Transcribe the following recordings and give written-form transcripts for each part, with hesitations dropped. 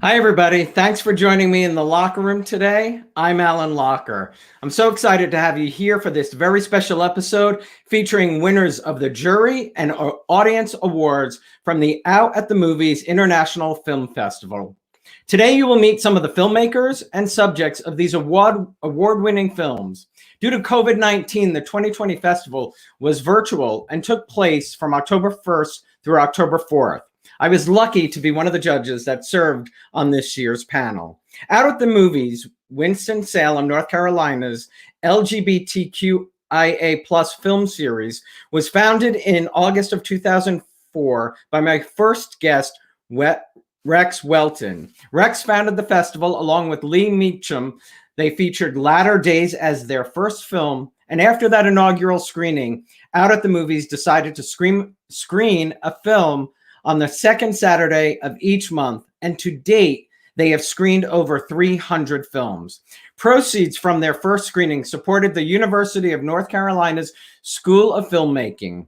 Hi, everybody. Thanks for joining me in the locker room today. I'm Alan Locher. I'm so excited to have you here for this very special episode featuring winners of the jury and audience awards from the Out at the Movies International Film Festival. Today, you will meet some of the filmmakers and subjects of these award-winning films. Due to COVID-19, the 2020 festival was virtual and took place from October 1st through October 4th. I was lucky to be one of the judges that served on this year's panel. Out at the Movies, Winston-Salem, North Carolina's LGBTQIA plus film series was founded in August of 2004 by my first guest, Rex Welton. Rex founded the festival along with Lee Mecum. They featured Latter Days as their first film, and after that inaugural screening, Out at the Movies decided to screen a film on the second Saturday of each month, and to date, they have screened over 300 films. Proceeds from their first screening supported the University of North Carolina's School of Filmmaking.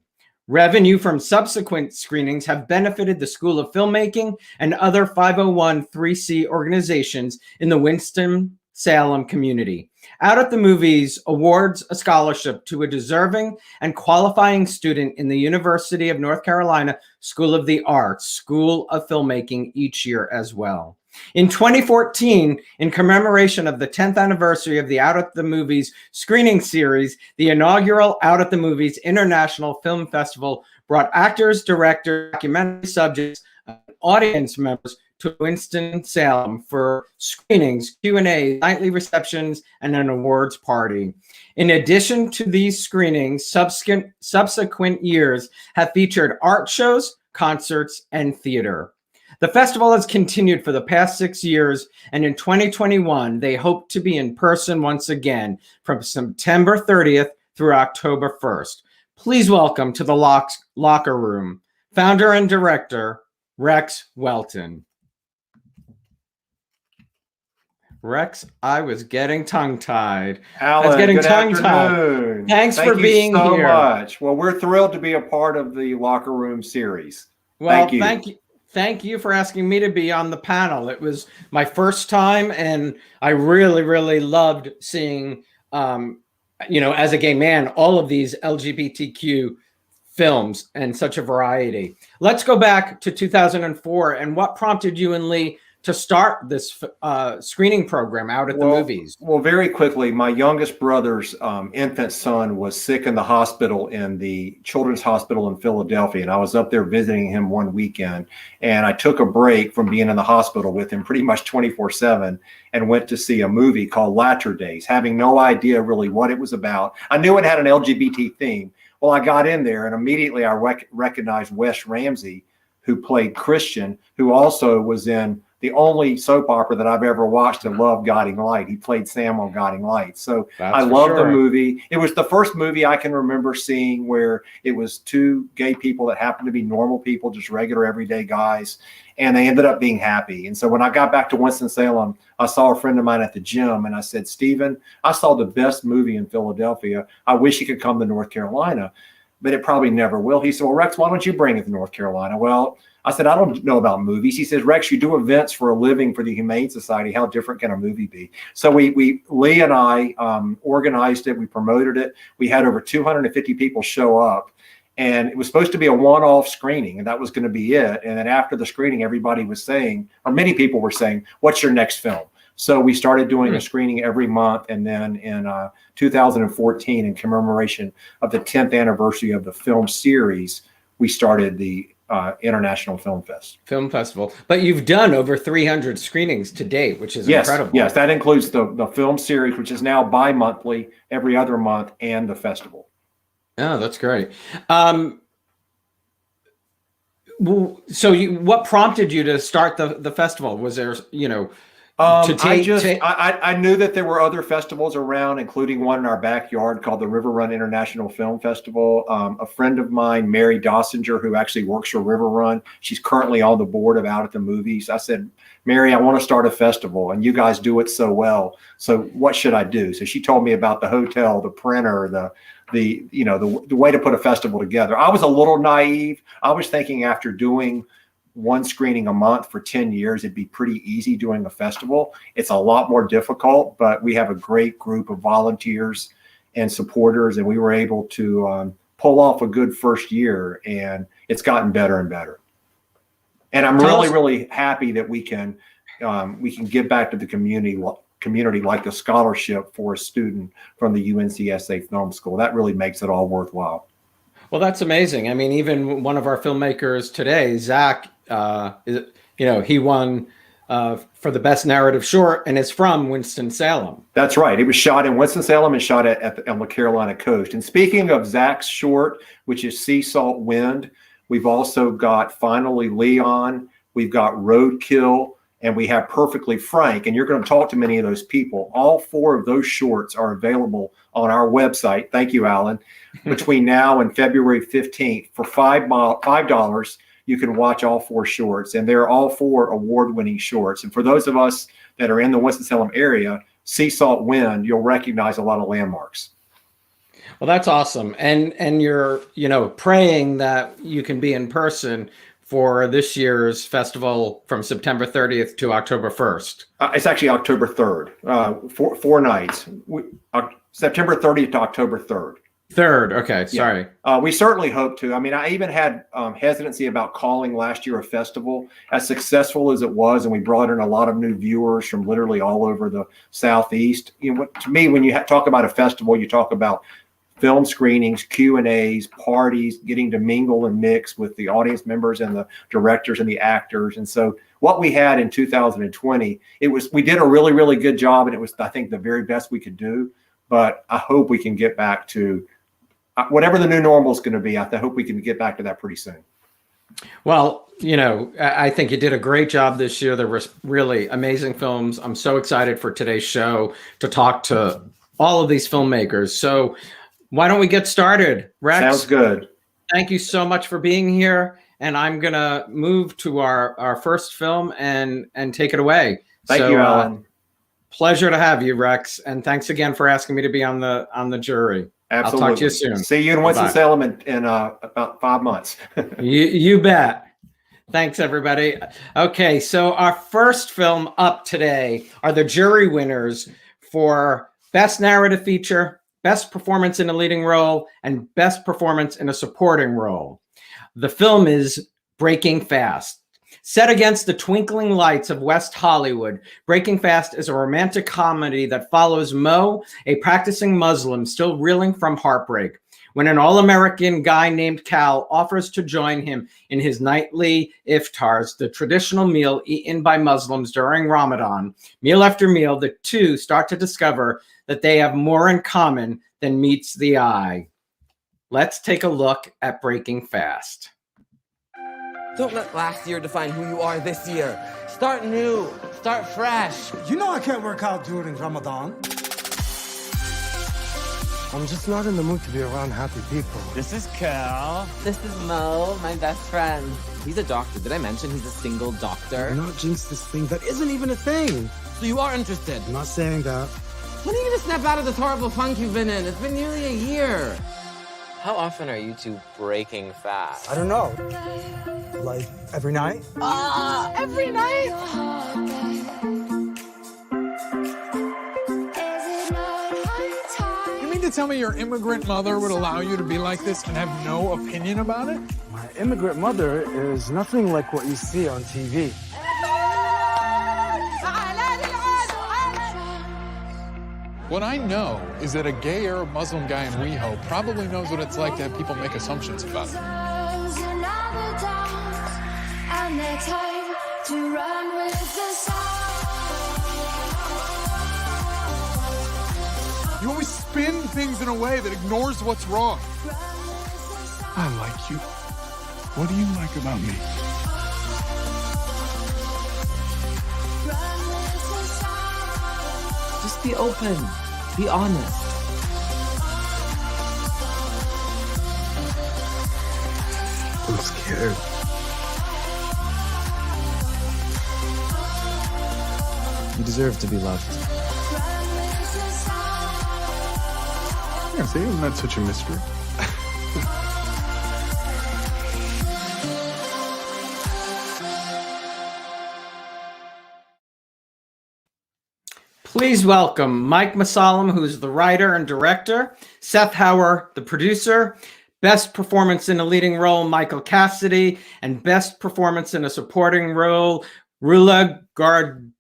Revenue from subsequent screenings have benefited the School of Filmmaking and other 501(c)(3) organizations in the Winston-Salem community. Out at the Movies awards a scholarship to a deserving and qualifying student in the University of North Carolina School of the Arts, School of Filmmaking each year as well. In 2014, in commemoration of the 10th anniversary of the Out at the Movies screening series, the inaugural Out at the Movies International Film Festival brought actors, directors, documentary subjects, and audience members to Winston-Salem for screenings, Q&A, nightly receptions, and an awards party. In addition to these screenings, subsequent years have featured art shows, concerts, and theater. The festival has continued for the past 6 years, and in 2021, they hope to be in person once again from September 30th through October 1st. Please welcome to the Locker Room, founder and director, Rex Welton. Rex, I was getting tongue-tied. Alan, I was getting good afternoon. Thanks for being here. Thank you so much. Well, we're thrilled to be a part of the Locker Room series. Well, thank you for asking me to be on the panel. It was my first time, and I really loved seeing, as a gay man, all of these LGBTQ films and such a variety. Let's go back to 2004 and what prompted you and Lee to start this screening program Out at the Movies? Well, very quickly, my youngest brother's infant son was sick in the hospital, in the Children's Hospital in Philadelphia, and I was up there visiting him one weekend, and I took a break from being in the hospital with him pretty much 24/7 and went to see a movie called Latter Days, having no idea really what it was about. I knew it had an LGBT theme. Well, I got in there, and immediately I recognized Wes Ramsey, who played Christian, who also was in the only soap opera that I've ever watched and loved, Guiding Light. He played Sam on Guiding Light. So I loved the movie. It was the first movie I can remember seeing where it was two gay people that happened to be normal people, just regular everyday guys, and they ended up being happy. And so when I got back to Winston-Salem, I saw a friend of mine at the gym, and I said, "Stephen, I saw the best movie in Philadelphia. I wish you could come to North Carolina, but it probably never will." He said, "Well, Rex, why don't you bring it to North Carolina?" Well, I said, "I don't know about movies." He says, "Rex, you do events for a living for the Humane Society. How different can a movie be?" So Lee and I organized it. We promoted it. We had over 250 people show up, and it was supposed to be a one-off screening, and that was going to be it. And then after the screening, everybody was saying, or many people were saying, "What's your next film?" So we started doing a screening every month. And then in 2014, in commemoration of the 10th anniversary of the film series, we started the International Film Festival. But you've done over 300 screenings to date, which is incredible. Yes, that includes the film series, which is now bi-monthly, every other month, and the festival. Oh, that's great. So what prompted you to start the festival? Was there, I knew that there were other festivals around, including one in our backyard called the River Run International Film Festival. A friend of mine, Mary Dossinger, who actually works for River Run, she's currently on the board of Out at the Movies. I said, "Mary, I want to start a festival, and you guys do it so well. So what should I do?" So she told me about the hotel, the printer, the way to put a festival together. I was a little naive. I was thinking after doing one screening a month for 10 years, it'd be pretty easy doing a festival. It's a lot more difficult, but we have a great group of volunteers and supporters, and we were able to pull off a good first year, and it's gotten better and better. And I'm really happy that we can give back to the community like the scholarship for a student from the UNCSA Film School. That really makes it all worthwhile. Well, that's amazing. I mean, even one of our filmmakers today, Zach, he won for the best narrative short, and it's from Winston-Salem. That's right. It was shot in Winston-Salem and shot on the Carolina coast. And speaking of Zach's short, which is Sea Salt Wind, we've also got Finally Leon, we've got Roadkill, and we have Perfectly Frank. And you're going to talk to many of those people. All 4 of those shorts are available on our website. Thank you, Alan. Between now and February 15th, for $5, you can watch all 4 shorts, and they're all 4 award-winning shorts. And for those of us that are in the Winston-Salem area, Sea Salt Wind, you'll recognize a lot of landmarks. Well, that's awesome. And you're, praying that you can be in person for this year's festival from September 30th to October 1st. It's actually October 3rd, 4 nights, September 30th to October 3rd. 3rd. Okay. Sorry. Yeah. We certainly hope to. I mean, I even had hesitancy about calling last year a festival, as successful as it was. And we brought in a lot of new viewers from literally all over the Southeast. To me, when you talk about a festival, you talk about film screenings, Q&As, parties, getting to mingle and mix with the audience members and the directors and the actors. And so what we had in 2020, we did a really, really good job. And it was, I think, the very best we could do. But I hope we can get back to whatever the new normal is going to be. I hope we can get back to that pretty soon. Well, I think you did a great job this year. There were really amazing films. I'm so excited for today's show to talk to all of these filmmakers. So why don't we get started? Rex? Sounds good. Thank you so much for being here. And I'm going to move to our first film and take it away. Thank you, Alan. Pleasure to have you, Rex. And thanks again for asking me to be on the jury. Absolutely. I'll talk to you soon. See you in Winston-Salem in about 5 months. You bet. Thanks, everybody. Okay, so our first film up today are the jury winners for Best Narrative Feature, Best Performance in a Leading Role, and Best Performance in a Supporting Role. The film is Breaking Fast. Set against the twinkling lights of West Hollywood, Breaking Fast is a romantic comedy that follows Mo, a practicing Muslim still reeling from heartbreak, when an all-American guy named Cal offers to join him in his nightly iftars, the traditional meal eaten by Muslims during Ramadan. Meal after meal, the two start to discover that they have more in common than meets the eye. Let's take a look at Breaking Fast. Don't let last year define who you are this year. Start new. Start fresh. You know I can't work out during Ramadan. I'm just not in the mood to be around happy people. This is Cal. This is Mo, my best friend. He's a doctor. Did I mention he's a single doctor? Do not jinx this thing that isn't even a thing. So you are interested? I'm not saying that. When are you gonna snap out of this horrible funk you've been in? It's been nearly a year. How often are you two breaking fast? I don't know. Like every night? Every night? You mean to tell me your immigrant mother would allow you to be like this and have no opinion about it? My immigrant mother is nothing like what you see on TV. What I know is that a gay Arab Muslim guy in WeHo probably knows what it's like to have people make assumptions about him. You always spin things in a way that ignores what's wrong. I like you. What do you like about me? Just be open. Be honest. I'm scared. You deserve to be loved. Yeah, see, isn't that such a mystery? Please welcome Mike Musalem, who's the writer and director, Seth Hauer, the producer, best performance in a leading role, Michael Cassidy, and best performance in a supporting role, Rula Gardenier.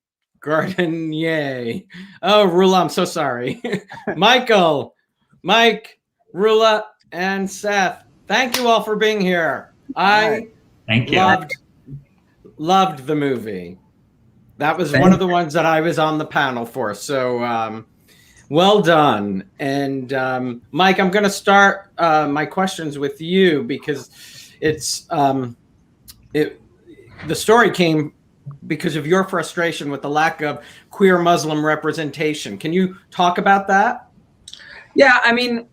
Oh, Rula, I'm so sorry. Michael, Mike, Rula, and Seth, thank you all for being here. I Thank you. loved the movie. That was one of the ones that I was on the panel for. So well done. And Mike, I'm going to start my questions with you because it's the story came because of your frustration with the lack of queer Muslim representation. Can you talk about that? Yeah, I mean,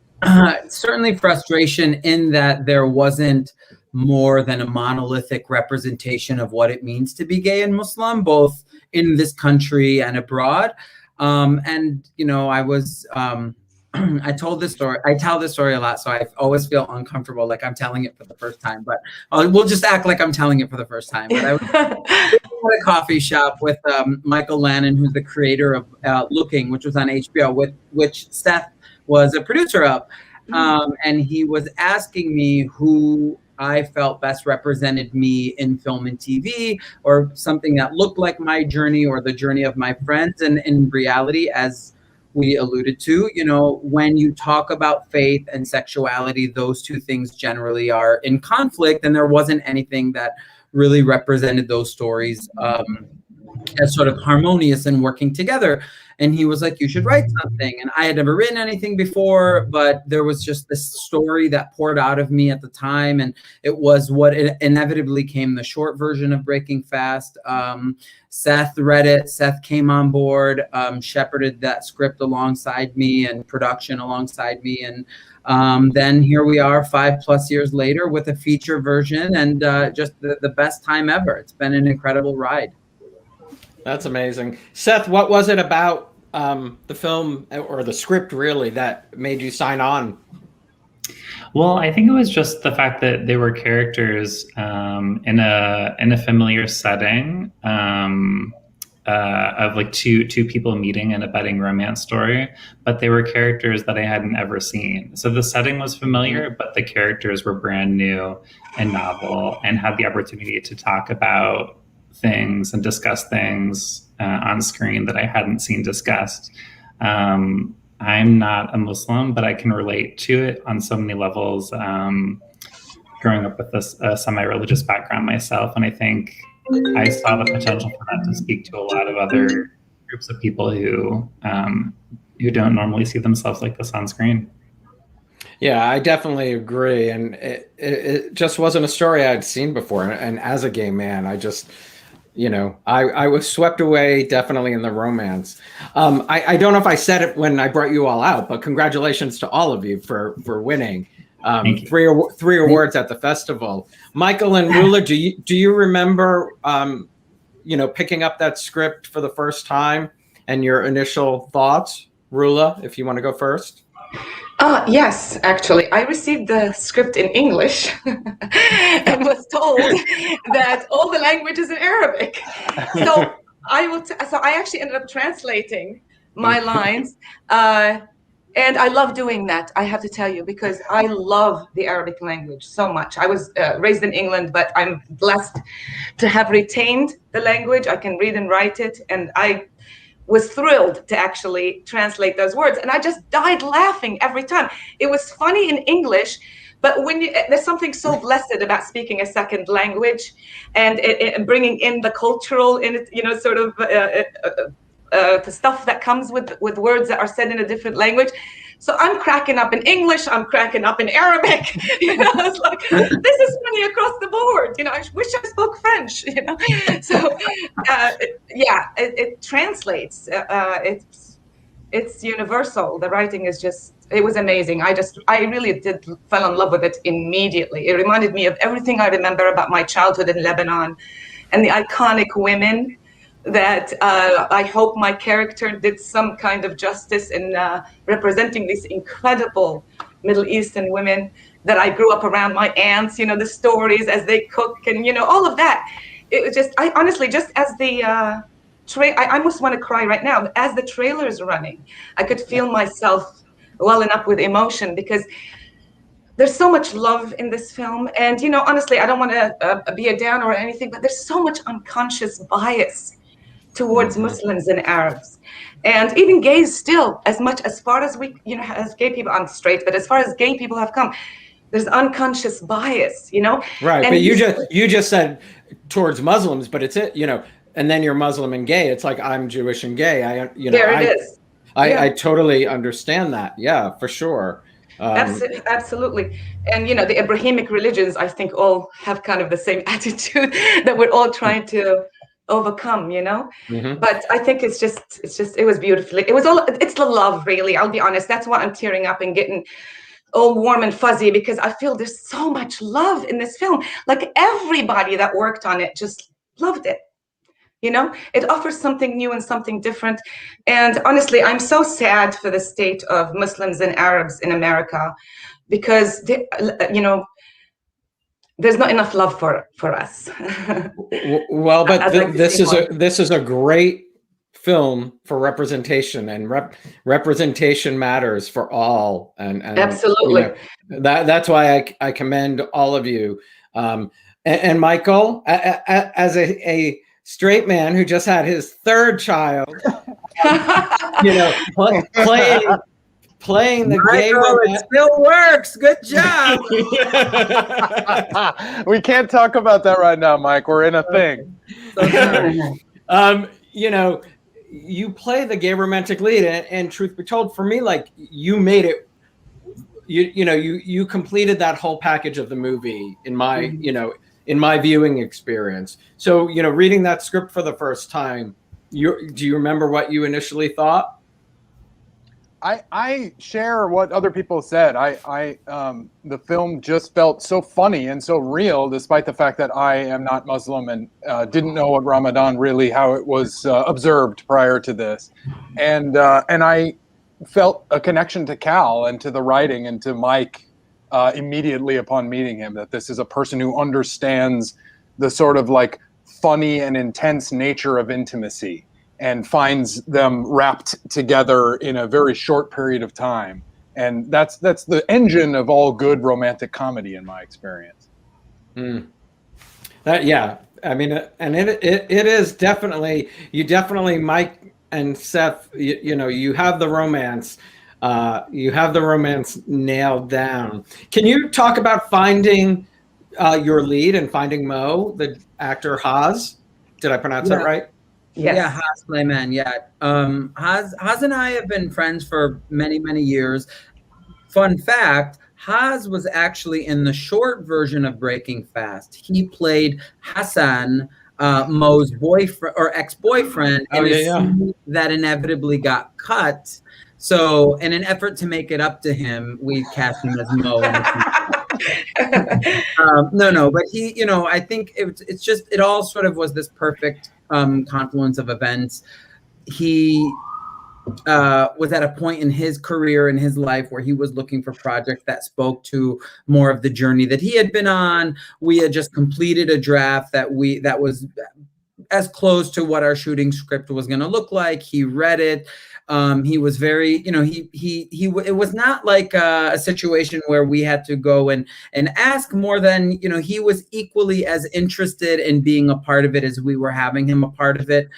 certainly frustration in that there wasn't more than a monolithic representation of what it means to be gay and Muslim, both in this country and abroad. And, you know, I was, I tell this story a lot, so I always feel uncomfortable, like I'm telling it for the first time, but we'll just act like I'm telling it for the first time. But I was at a coffee shop with Michael Lannon, who's the creator of Looking, which was on HBO, which Seth was a producer of. And he was asking me who I felt best represented me in film and TV, or something that looked like my journey or the journey of my friends. And in reality, as we alluded to, you know, when you talk about faith and sexuality, those two things generally are in conflict, and there wasn't anything that really represented those stories as sort of harmonious and working together. And he was like, you should write something. And I had never written anything before, but there was just this story that poured out of me at the time. And it was what it inevitably came the short version of Breaking Fast. Seth read it. Seth came on board, shepherded that script alongside me and production alongside me. And then here we are 5+ years later with a feature version, and just the best time ever. It's been an incredible ride. That's amazing. Seth, what was it about the film or the script really that made you sign on? Well, I think it was just the fact that they were characters in a familiar setting of like two people meeting in a budding romance story, but they were characters that I hadn't ever seen. So the setting was familiar, but the characters were brand new and novel, and had the opportunity to talk about things and discuss things on screen that I hadn't seen discussed. I'm not a Muslim, but I can relate to it on so many levels. Growing up with this semi-religious background myself, and I think I saw the potential for that to speak to a lot of other groups of people who don't normally see themselves like this on screen. Yeah, I definitely agree. And it just wasn't a story I'd seen before. And as a gay man, I just, you know, I was swept away definitely in the romance. I don't know if I said it when I brought you all out, but congratulations to all of you for winning three awards at the festival. Michael and Rula, do you remember, you know, picking up that script for the first time and your initial thoughts? Rula, if you want to go first. Yes, actually, I received the script in English and was told that all the language is in Arabic. So I actually ended up translating my lines, and I love doing that. I have to tell you, because I love the Arabic language so much. I was raised in England, but I'm blessed to have retained the language. I can read and write it, and I was thrilled to actually translate those words, and I just died laughing every time. It was funny in English, but there's something so blessed about speaking a second language and bringing in the cultural in it, you know, sort of the stuff that comes with words that are said in a different language. So I'm cracking up in English, I'm cracking up in Arabic. You know, it's like, this is funny across the board. You know, I wish I spoke French, you know. So, yeah, it translates. It's universal. The writing is just, it was amazing. I really fell in love with it immediately. It reminded me of everything I remember about my childhood in Lebanon and the iconic women that I hope my character did some kind of justice in representing these incredible Middle Eastern women that I grew up around, my aunts, you know, the stories as they cook and, you know, all of that. It was just, I honestly, just as the I almost want to cry right now. As the trailer is running, I could feel myself welling up with emotion because there's so much love in this film. And, you know, honestly, I don't want to be a downer or anything, but there's so much unconscious bias towards Muslims and Arabs. And even gays still, as far as we, you know, as gay people, I'm straight, but as far as gay people have come, there's unconscious bias, you know? Right, and but you just said towards Muslims, but it's it, you know, and then you're Muslim and gay. It's like I'm Jewish and gay. I totally understand that. Yeah, for sure. Absolutely. And, you know, the Abrahamic religions, I think all have kind of the same attitude that we're all trying to overcome, you know? But I think it was beautiful. It's the love, really. I'll be honest. That's why I'm tearing up and getting all warm and fuzzy, because I feel there's so much love in this film. Like everybody that worked on it just loved it. You know, it offers something new and something different. And honestly, I'm so sad for the state of Muslims and Arabs in America, because you know, there's not enough love for us. Well, but this is a great film for representation, and representation matters for all. And absolutely, you know, that's why I commend all of you. And Michael, as a straight man who just had his third child, you know, playing the gay romance. It still works. Good job. We can't talk about that right now, Mike. We're in a thing. You know, you play the gay romantic lead, and truth be told, for me, like, you made it. You completed that whole package of the movie in my you know, in my viewing experience. So, you know, reading that script for the first time, do you remember what you initially thought? I share what other people said. The film just felt so funny and so real, despite the fact that I am not Muslim and didn't know what Ramadan really, how it was observed prior to this. And I felt a connection to Cal and to the writing and to Mike immediately upon meeting him, that this is a person who understands the sort of like funny and intense nature of intimacy and finds them wrapped together in a very short period of time. And that's the engine of all good romantic comedy, in my experience. Yeah, I mean, and it is definitely, Mike and Seth, you know, you have the romance. You have the romance nailed down. Can you talk about finding your lead and finding Mo, the actor Haz? Did I pronounce that right? Yes. Yeah, Haz Clayman. Yeah, Haz and I have been friends for many, many years. Fun fact: Haz was actually in the short version of Breaking Fast. He played Hassan, Mo's boyfriend or ex-boyfriend, in a scene that inevitably got cut. So, in an effort to make it up to him, we cast him as Mo. No, but he, you know, I think it's just, it all sort of was this perfect confluence of events. He was at a point in his career, in his life, where he was looking for projects that spoke to more of the journey that he had been on. We had just completed a draft that was as close to what our shooting script was going to look like. He read it. He was very, you know, it was not like a situation where we had to go and ask more than, you know, he was equally as interested in being a part of it as we were having him a part of it.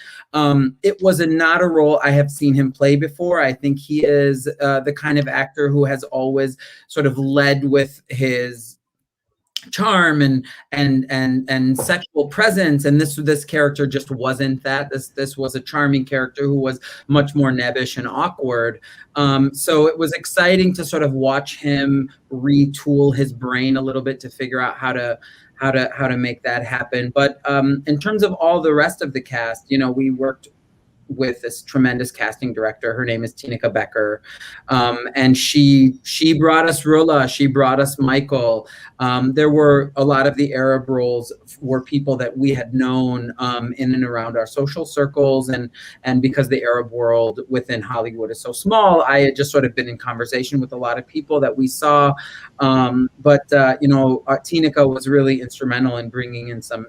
It was not a role I have seen him play before. I think he is the kind of actor who has always sort of led with his charm and sexual presence, and this character just wasn't that. This was a charming character who was much more nebbish and awkward. So it was exciting to sort of watch him retool his brain a little bit to figure out how to make that happen. But in terms of all the rest of the cast, you know, we worked with this tremendous casting director. Her name is Tineke Becker. And she brought us Rula, she brought us Michael. There were a lot of the Arab roles were people that we had known in and around our social circles. And because the Arab world within Hollywood is so small, I had just sort of been in conversation with a lot of people that we saw. But you know, Tineke was really instrumental in bringing in some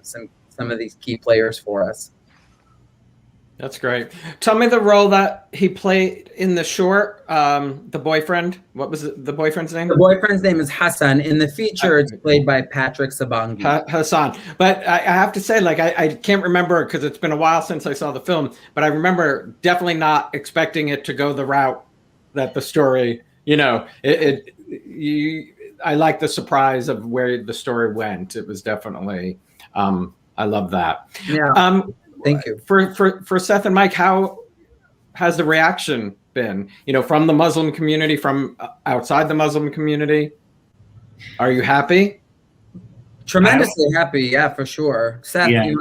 of these key players for us. That's great. Tell me the role that he played in the short, the boyfriend. What was the boyfriend's name? The boyfriend's name is Hassan. In the feature, it's played by Patrick Sabangi. Hassan. But I have to say, like, I can't remember because it's been a while since I saw the film, but I remember definitely not expecting it to go the route that the story, I like the surprise of where the story went. It was definitely, I love that. Yeah. Thank you. For Seth and Mike, how has the reaction been? From the Muslim community, from outside the Muslim community? Are you happy? Tremendously happy, yeah, for sure. Seth, yeah.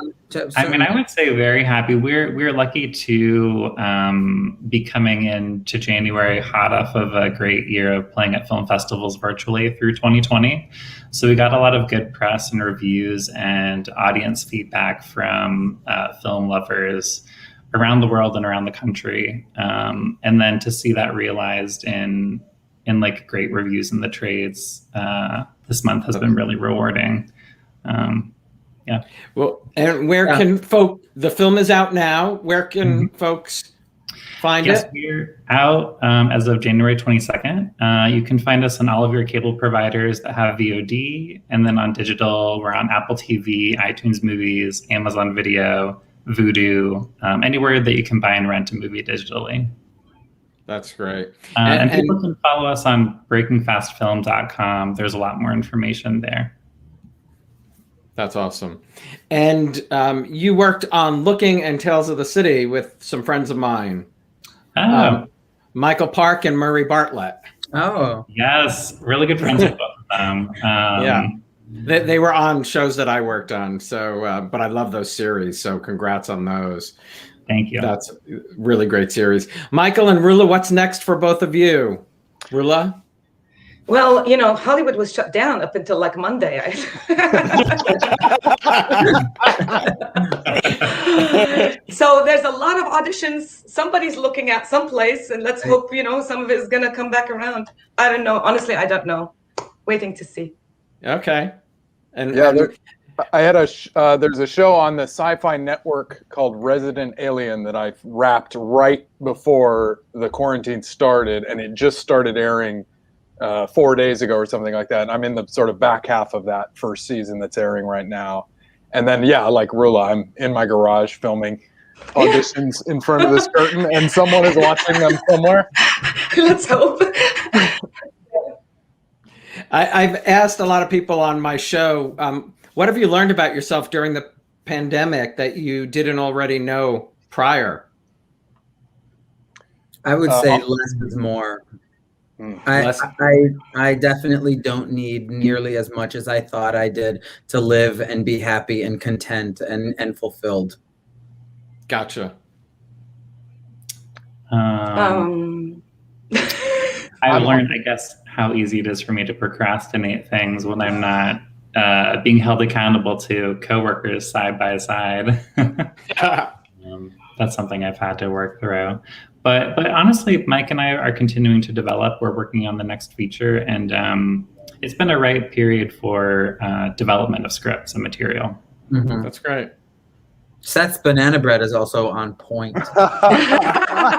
I would say very happy. We're lucky to be coming into January hot off of a great year of playing at film festivals virtually through 2020. So we got a lot of good press and reviews and audience feedback from film lovers around the world and around the country. And then to see that realized in like great reviews in the trades this month has been really rewarding. Yeah. Well, and where can the film is out now. Where can folks find it? Yes, we're out as of January 22nd. You can find us on all of your cable providers that have VOD, and then on digital, we're on Apple TV, iTunes Movies, Amazon Video, Vudu, anywhere that you can buy and rent a movie digitally. That's great. And people can follow us on breakingfastfilm.com. There's a lot more information there. That's awesome. And you worked on Looking and Tales of the City with some friends of mine. Michael Park and Murray Bartlett. Oh. Yes, really good friends with both of them. Yeah. They were on shows that I worked on. So, but I love those series. So congrats on those. Thank you. That's a really great series. Michael and Rula, what's next for both of you? Rula? Well, Hollywood was shut down up until like Monday. So there's a lot of auditions. Somebody's looking at someplace, and let's hope, some of it is going to come back around. I don't know. Honestly, I don't know. Waiting to see. Okay. And yeah, I had there's a show on the Sci-Fi Network called Resident Alien that I wrapped right before the quarantine started, and it just started airing 4 days ago or something like that. And I'm in the sort of back half of that first season that's airing right now. And then, yeah, like Rula, I'm in my garage filming auditions in front of this curtain, and someone is watching them somewhere. Let's hope. I've asked a lot of people on my show, what have you learned about yourself during the pandemic that you didn't already know prior? I would say less is more. I definitely don't need nearly as much as I thought I did to live and be happy and content and fulfilled. Gotcha. I've learned, I guess, how easy it is for me to procrastinate things when I'm not being held accountable to coworkers side by side. That's something I've had to work through. But honestly, Mike and I are continuing to develop. We're working on the next feature, and it's been a right period for development of scripts and material. Mm-hmm. That's great. Seth's banana bread is also on point.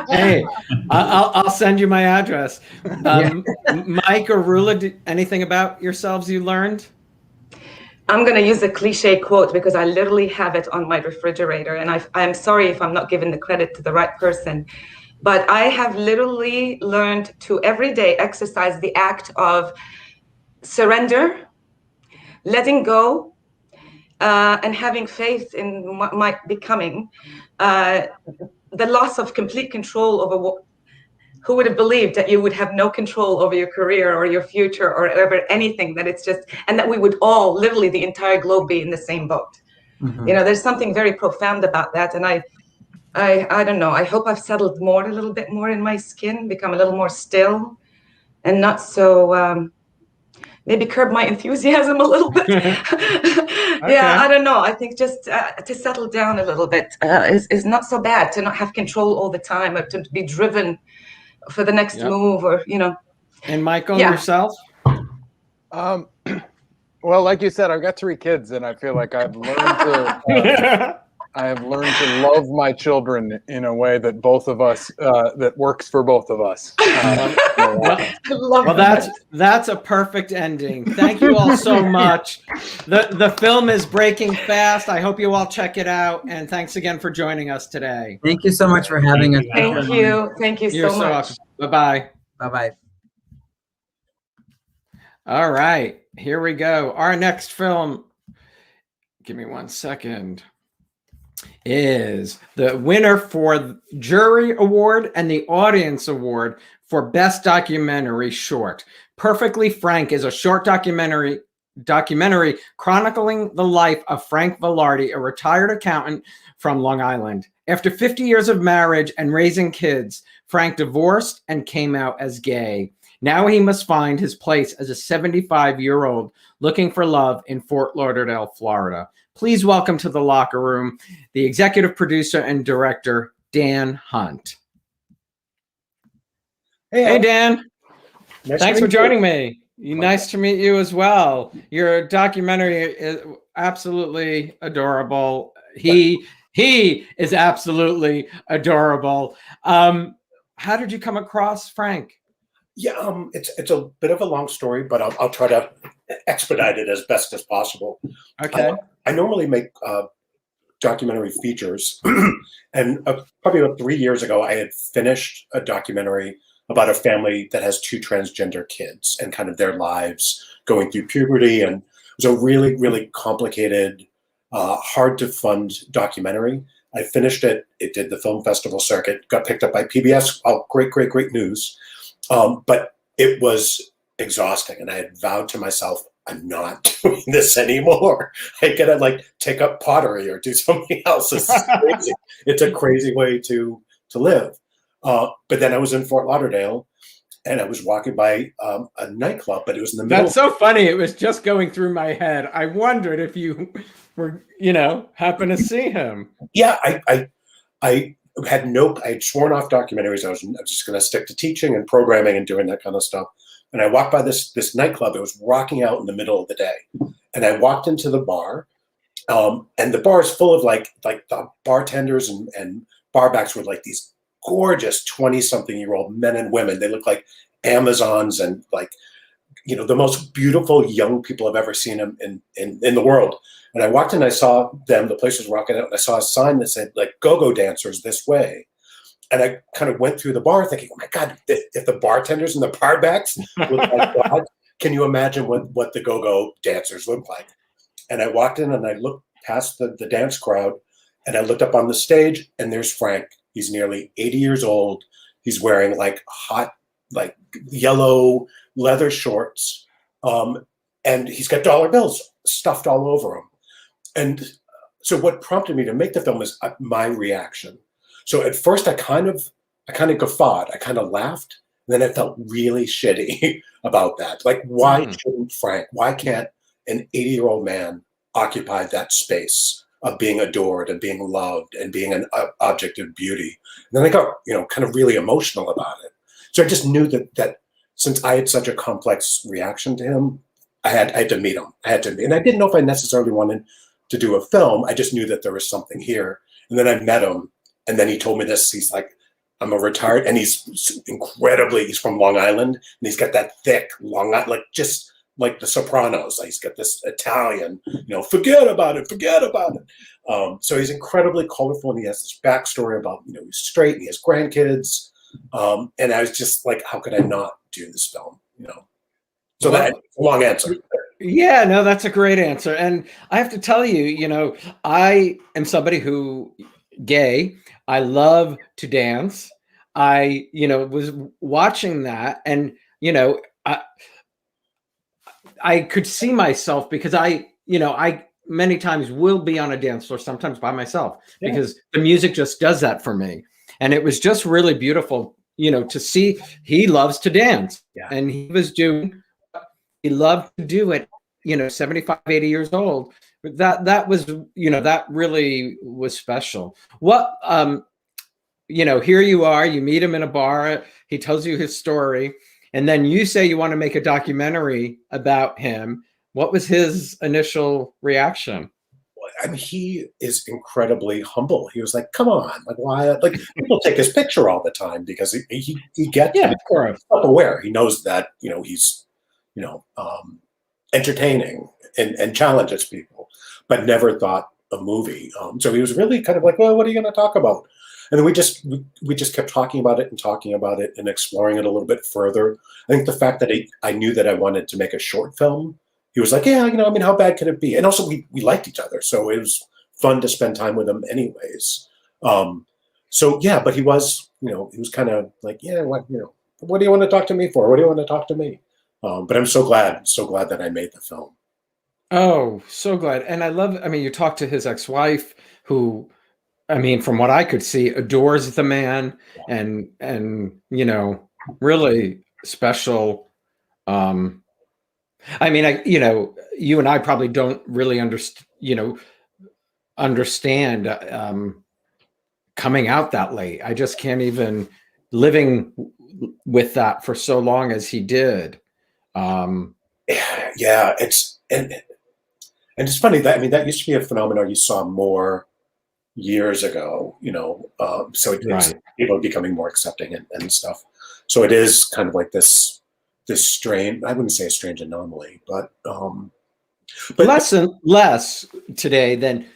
Hey, I'll send you my address. Mike or Rula, anything about yourselves you learned? I'm going to use a cliche quote because I literally have it on my refrigerator, and I'm sorry if I'm not giving the credit to the right person, but I have literally learned to every day exercise the act of surrender, letting go, and having faith in what might be coming. The loss of complete control over who would have believed that you would have no control over your career or your future or over anything, that it's just, and that we would all, literally the entire globe, be in the same boat. Mm-hmm. There's something very profound about that. And I don't know, I hope I've settled a little bit more in my skin, become a little more still and not so, maybe curb my enthusiasm a little bit. Okay. Yeah, I don't know. I think just to settle down a little bit is not so bad, to not have control all the time, or to be driven for the next move, or And Michael, yourself? Well, like you said, I've got 3 kids, and I feel like I've learned to I have learned to love my children in a way that both of us that works for both of us. Well, that's a perfect ending. Thank you all so much. The film is breaking fast. I hope you all check it out. And thanks again for joining us today. Thank you so much for having us. Thank you. Thank you You're so much. welcome. Bye-bye. Bye-bye. All right, here we go. Our next film, give me 1 second, is the winner for Jury Award and the Audience Award for Best Documentary Short. Perfectly Frank is a short documentary chronicling the life of Frank Velarde, a retired accountant from Long Island. After 50 years of marriage and raising kids, Frank divorced and came out as gay. Now he must find his place as a 75-year-old looking for love in Fort Lauderdale, Florida. Please welcome to the Locker Room the executive producer and director, Dan Hunt. Hey, Dan. Thanks for joining me. Nice to meet you as well. Your documentary is absolutely adorable. He is absolutely adorable. How did you come across Frank? Yeah, it's a bit of a long story, but I'll try to expedite it as best as possible. Okay. I normally make documentary features, and probably about 3 years ago, I had finished a documentary about a family that has 2 transgender kids and kind of their lives going through puberty, and it was a really, really complicated, hard to fund documentary. I finished it. It did the film festival circuit, got picked up by PBS. Oh, great news. But it was exhausting, and I had vowed to myself, I'm not doing this anymore. I gotta like take up pottery or do something else. This is crazy. It's a crazy way to live. But then I was in Fort Lauderdale, and I was walking by a nightclub, but it was in the middle. That's so funny. It was just going through my head. I wondered if you were, happen to see him. Yeah, I had sworn off documentaries. I was just going to stick to teaching and programming and doing that kind of stuff. And I walked by this nightclub. It was rocking out in the middle of the day. And I walked into the bar, and the bar is full of like the bartenders and barbacks were like these gorgeous 20-something-year-old men and women. They look like Amazons and like, the most beautiful young people I've ever seen in the world. And I walked in, I saw them, the place was rocking out, and I saw a sign that said like go-go dancers this way. And I kind of went through the bar thinking, oh my God, if the bartenders and the barbacks look like God, can you imagine what the go-go dancers look like? And I walked in and I looked past the dance crowd, and I looked up on the stage, and there's Frank. He's nearly 80 years old. He's wearing like hot, like yellow leather shorts. And he's got dollar bills stuffed all over him. And so what prompted me to make the film is my reaction. So at first I kind of guffawed, I kind of laughed. And then I felt really shitty about that. Like, why shouldn't Frank, why can't an 80-year-old man occupy that space of being adored and being loved and being an object of beauty? And then I got, kind of really emotional about it. So I just knew that since I had such a complex reaction to him, I had to meet him. And I didn't know if I necessarily wanted to do a film. I just knew that there was something here. And then I met him, and then he told me this. He's like, I'm a retired, and he's from Long Island, and he's got that thick, just like the Sopranos. He's got this Italian, forget about it. So he's incredibly colorful, and he has this backstory about, he's straight, and he has grandkids. And I was just like, how could I not do this film? So that's a long answer. Yeah, no, that's a great answer. And I have to tell you, I am somebody who gay. I love to dance. I, was watching that, and, I could see myself because I many times will be on a dance floor, sometimes by myself, because the music just does that for me. And it was just really beautiful, to see he loves to dance, and he loved to do it, 75, 80 years old. That was, that really was special. What, here you are, you meet him in a bar, he tells you his story, and then you say you want to make a documentary about him. What was his initial reaction? Well, I mean, he is incredibly humble. He was like, "Come on, like why? Like people take his picture all the time because he gets Yeah, of course. self-aware. He knows that he's entertaining and challenges people, but never thought a movie. So he was really kind of like, well, what are you going to talk about? And then we just kept talking about it and exploring it a little bit further. I think the fact that I knew that I wanted to make a short film, he was like, yeah, I mean, how bad could it be? And also we liked each other, so it was fun to spend time with him anyways. So yeah, but he was kind of like, yeah, what do you want to talk to me for? What do you want to talk to me? But I'm so glad that I made the film. Oh, so glad. And I mean, you talked to his ex-wife who, I mean, from what I could see, adores the man and really special. I mean, you and I probably don't really understand coming out that late. I just can't even living with that for so long as he did. Yeah, and it's funny that, I mean, that used to be a phenomenon you saw more years ago, so it's people becoming more accepting and stuff. So it is kind of like this strange, I wouldn't say a strange anomaly, but less today than,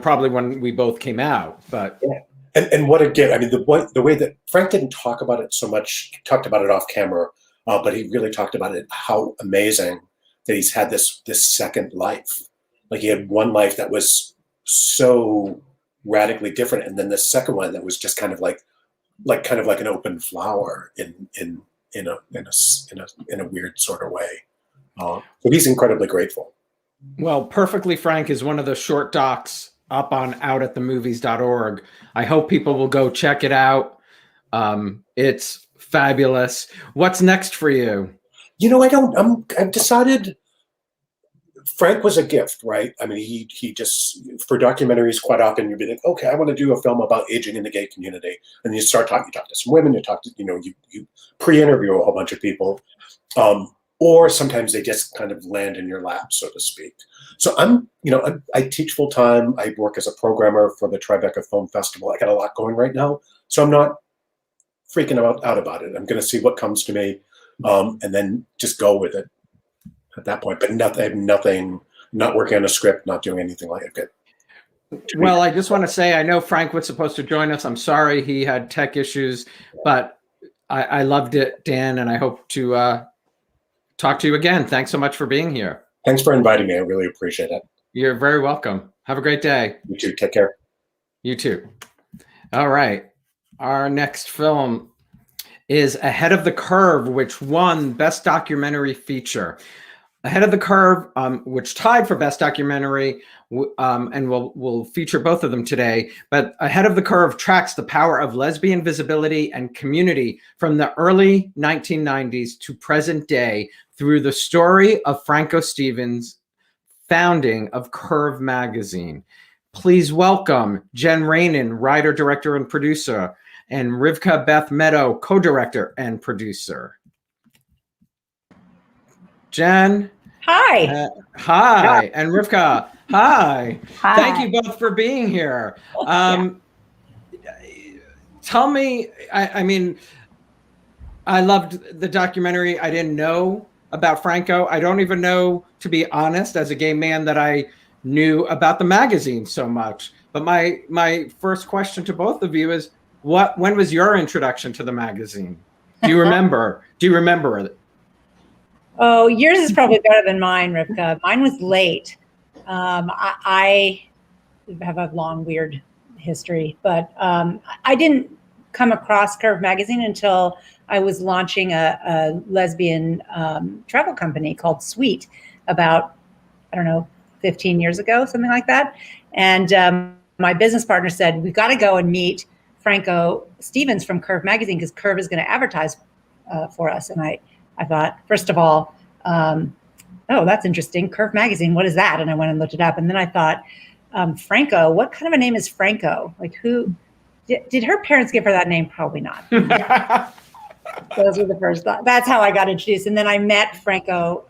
probably when we both came out, but yeah. And what again, I mean, the way that Frank didn't talk about it so much, he talked about it off camera, but he really talked about it, how amazing that he's had this second life. Like he had one life that was so radically different, and then the second one that was just kind of like an open flower in a weird sort of way. So he's incredibly grateful. Well, Perfectly Frank is one of the short docs up on outatthemovies.org. I hope people will go check it out. It's fabulous. What's next for you? I've decided Frank was a gift, right? I mean, he just, for documentaries, quite often you'd be like, okay, I want to do a film about aging in the gay community. And you talk to some women, you pre-interview a whole bunch of people. Or sometimes they just kind of land in your lap, so to speak. So I teach full time. I work as a programmer for the Tribeca Film Festival. I got a lot going right now. So I'm not freaking out about it. I'm going to see what comes to me. And then just go with it at that point. But nothing, not working on a script, not doing anything like it. Well, I just want to say, I know Frank was supposed to join us. I'm sorry he had tech issues, but I loved it, Dan, and I hope to talk to you again. Thanks so much for being here. Thanks for inviting me. I really appreciate it. You're very welcome. Have a great day. You too. Take care. You too. All right. Our next film is Ahead of the Curve, which won Best Documentary Feature. Ahead of the Curve, which tied for Best Documentary, and we'll feature both of them today. But Ahead of the Curve tracks the power of lesbian visibility and community from the early 1990s to present day through the story of Franco Stevens' founding of Curve magazine. Please welcome Jen Rainin, writer, director, and producer, and Rivka Beth Meadow, co-director and producer. Jen. Hi. Hi. And Rivka. Hi. Hi. Thank you both for being here. Tell me, I mean, I loved the documentary. I didn't know about Franco. I don't even know, to be honest, as a gay man, that I knew about the magazine so much. But my first question to both of you is, when was your introduction to the magazine? Do you remember? It? Oh, yours is probably better than mine, Rivka. Mine was late. I have a long, weird history, but I didn't come across Curve magazine until I was launching a lesbian travel company called Sweet about, 15 years ago, something like that. And my business partner said, we've got to go and meet Franco Stevens from Curve magazine because Curve is going to advertise for us. And I thought, first of all, oh, that's interesting. Curve magazine, what is that? And I went and looked it up. And then I thought, Franco, what kind of a name is Franco? Like, who did her parents give her that name? Probably not. Those were the first thoughts. That's how I got introduced. And then I met Franco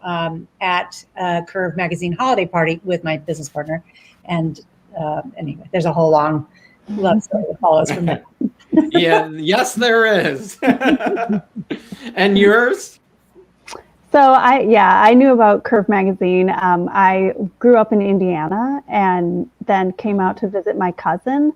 at a Curve magazine holiday party with my business partner. And anyway, there's a whole long love story that follows from that. Yeah, yes, there is. And yours? So I knew about Curve magazine. I grew up in Indiana and then came out to visit my cousin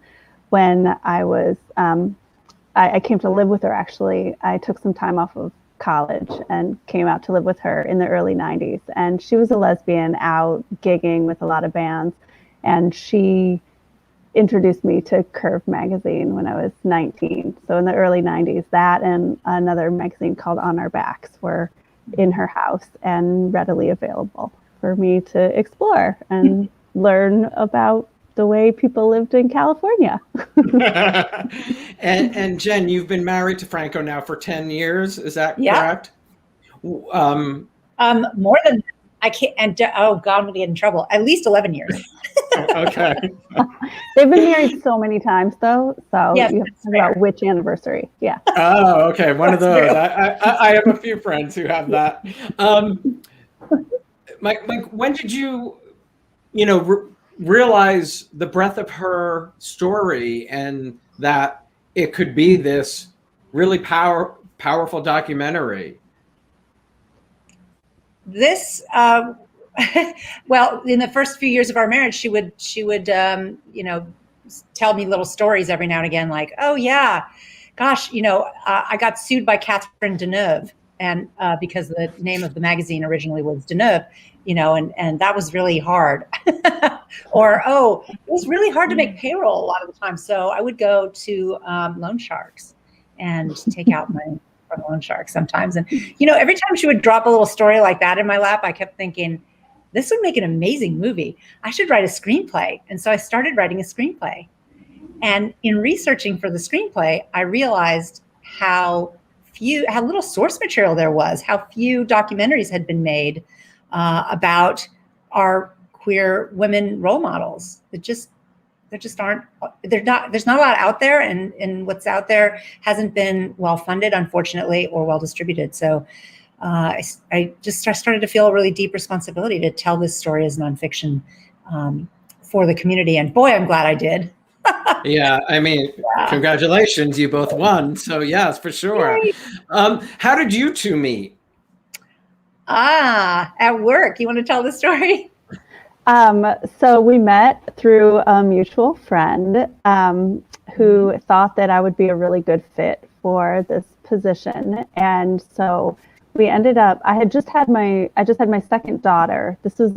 when I was, I came to live with her actually. I took some time off of college and came out to live with her in the early 90s. And she was a lesbian out gigging with a lot of bands. And she introduced me to Curve magazine when I was 19. So in the early 90s, that and another magazine called On Our Backs were in her house and readily available for me to explore and learn about the way people lived in California. And Jen, you've been married to Franco now for 10 years. Is that correct? More than I can't. And oh God, I'm gonna get in trouble. At least 11 years. Okay. They've been married so many times though. So yes, you have to think about which anniversary. Yeah. Oh, okay. One of those. I have a few friends who have that. Mike, when did you realize the breadth of her story and that it could be this really powerful documentary? This well, in the first few years of our marriage, she would tell me little stories every now and again, like, oh yeah, gosh, I got sued by Catherine Deneuve, and because the name of the magazine originally was Deneuve, and that was really hard. Or, oh, it was really hard to make payroll a lot of the time. So I would go to loan sharks and take out money from loan sharks sometimes. And, every time she would drop a little story like that in my lap, I kept thinking, this would make an amazing movie. I should write a screenplay. And so I started writing a screenplay. And in researching for the screenplay, I realized how little source material there was, how few documentaries had been made about our queer women role models. There's not a lot out there, and what's out there hasn't been well funded, unfortunately, or well distributed. So I started to feel a really deep responsibility to tell this story as nonfiction for the community. And boy, I'm glad I did. Yeah, I mean, congratulations, you both won. So yes, for sure. How did you two meet? At work. You want to tell the story? So we met through a mutual friend who thought that I would be a really good fit for this position. And so we ended up, I just had my second daughter. This is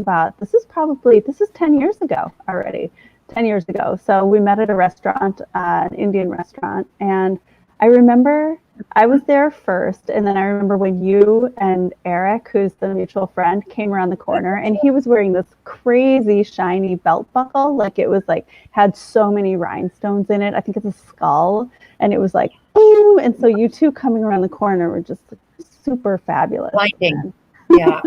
10 years ago already, 10 years ago. So we met at a restaurant, an Indian restaurant. And I remember I was there first. And then I remember when you and Eric, who's the mutual friend, came around the corner, and he was wearing this crazy shiny belt buckle. Like it was like, had so many rhinestones in it. I think it's a skull. And it was like, ooh. And so you two coming around the corner were just like, super fabulous. Blinding. Yeah.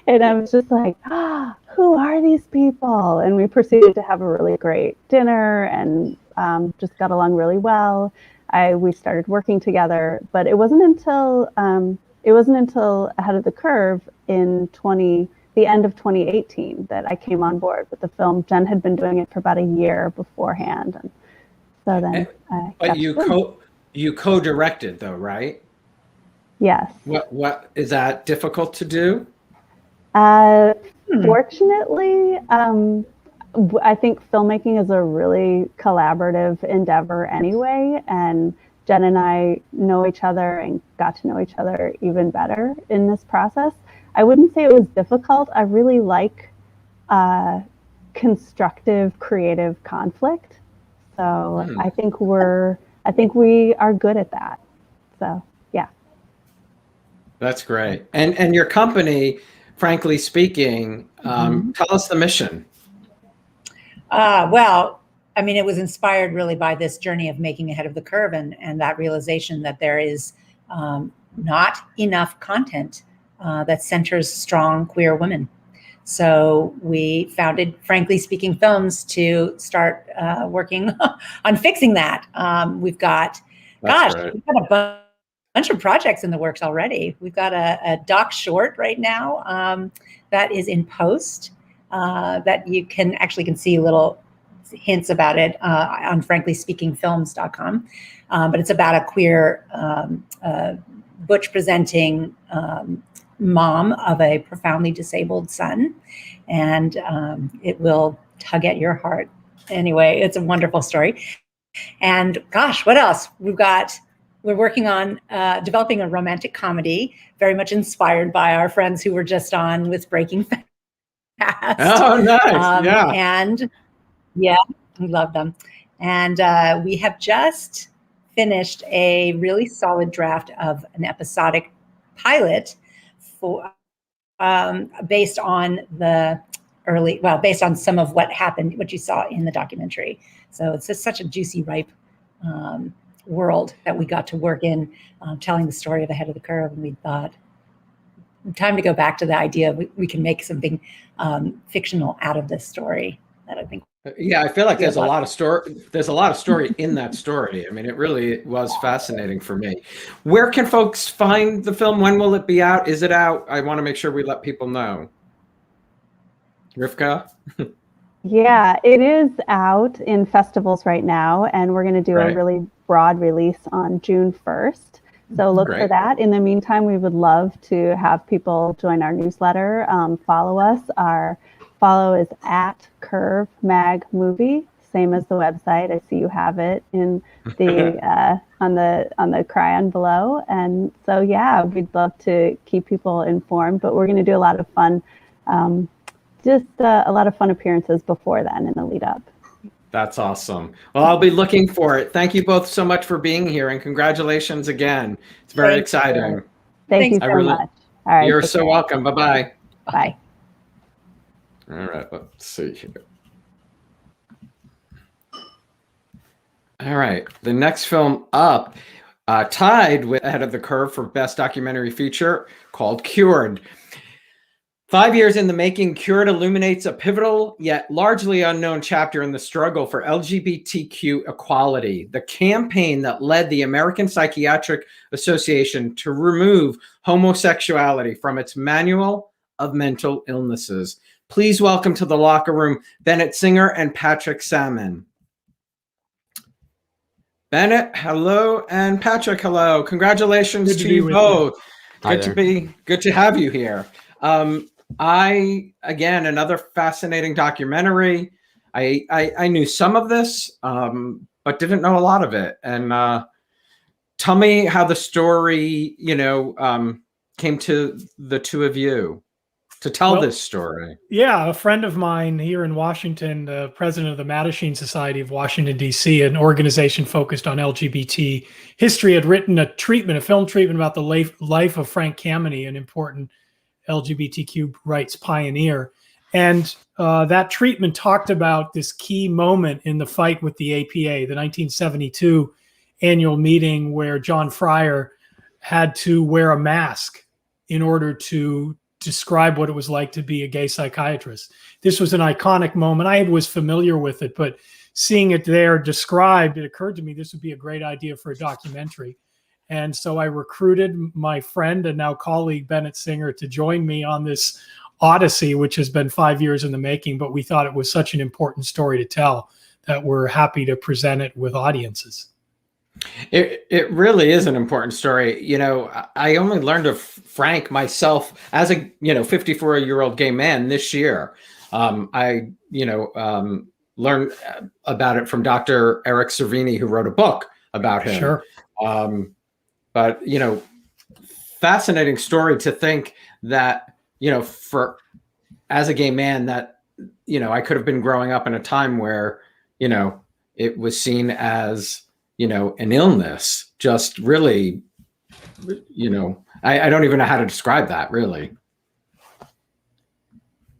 And I was just like, who are these people? And we proceeded to have a really great dinner and just got along really well. We started working together, but it wasn't until Ahead of the Curve in the end of 2018 that I came on board with the film. Jen had been doing it for about a year beforehand, and so then. But you co-directed though, right? Yes. What is that difficult to do? Fortunately, I think filmmaking is a really collaborative endeavor anyway, and Jen and I know each other and got to know each other even better in this process. I wouldn't say it was difficult. I really like constructive, creative conflict. So I think we are good at that. So yeah. That's great. And your company, frankly speaking, tell us the mission. Well, I mean, it was inspired really by this journey of making Ahead of the Curve and that realization that there is not enough content that centers strong queer women. So we founded Frankly Speaking Films to start working on fixing that. We've got a bunch of projects in the works already. We've got a doc short right now that is in post. that you can see little hints about it on franklyspeakingfilms.com. But it's about a queer butch presenting mom of a profoundly disabled son, and it will tug at your heart. Anyway, it's a wonderful story. And gosh, what else? We're working on developing a romantic comedy, very much inspired by our friends who were just on with Breaking Fast. Oh, nice. Yeah. And yeah, we love them. And we have just finished a really solid draft of an episodic pilot for based on some of what happened, what you saw in the documentary. So it's just such a juicy, ripe world that we got to work in, telling the story of Ahead of the Curve. And we thought, time to go back to the idea we can make something fictional out of this story. That I think. Yeah, I feel like there's a lot of story. There's a lot of story in that story. I mean, it really was fascinating for me. Where can folks find the film? When will it be out? Is it out? I want to make sure we let people know. Rivka? Yeah, it is out in festivals right now, and we're going to do a really broad release on June 1st. So look for that. In the meantime, we would love to have people join our newsletter, follow us. Our follow is at Curve Mag Movie, same as the website. I see you have it in the on the cryon below. And so yeah, we'd love to keep people informed, but we're going to do a lot of fun, a lot of fun appearances before then in the lead up. That's awesome. Well, I'll be looking for it. Thank you both so much for being here, and congratulations again. It's very exciting. Thank you so much. All right, you're so welcome. Bye-bye. Bye. All right, let's see here. All right, the next film up, tied with Ahead of the Curve for Best Documentary Feature, called Cured. 5 years in the making, Cured illuminates a pivotal yet largely unknown chapter in the struggle for LGBTQ equality, the campaign that led the American Psychiatric Association to remove homosexuality from its manual of mental illnesses. Please welcome to the Locher Room, Bennett Singer and Patrick Salmon. Bennett, hello, and Patrick, hello. Congratulations to you both. Good to have you here. Again, another fascinating documentary. I knew some of this, but didn't know a lot of it. And tell me how the story, came to the two of you to tell this story. Yeah, a friend of mine here in Washington, the president of the Mattachine Society of Washington, D.C., an organization focused on LGBT history, had written a film treatment about the life of Frank Kameny, an important LGBTQ rights pioneer. And that treatment talked about this key moment in the fight with the APA, the 1972 annual meeting where John Fryer had to wear a mask in order to describe what it was like to be a gay psychiatrist. This was an iconic moment. I was familiar with it, but seeing it there described, it occurred to me this would be a great idea for a documentary. And so I recruited my friend and now colleague Bennett Singer to join me on this odyssey, which has been 5 years in the making, but we thought it was such an important story to tell that we're happy to present it with audiences. It really is an important story. I only learned of Frank myself as a 54-year-old gay man this year. I learned about it from Dr. Eric Cervini, who wrote a book about him. Sure. But fascinating story to think that as a gay man that I could have been growing up in a time where it was seen as an illness. Just really, I don't even know how to describe that, really.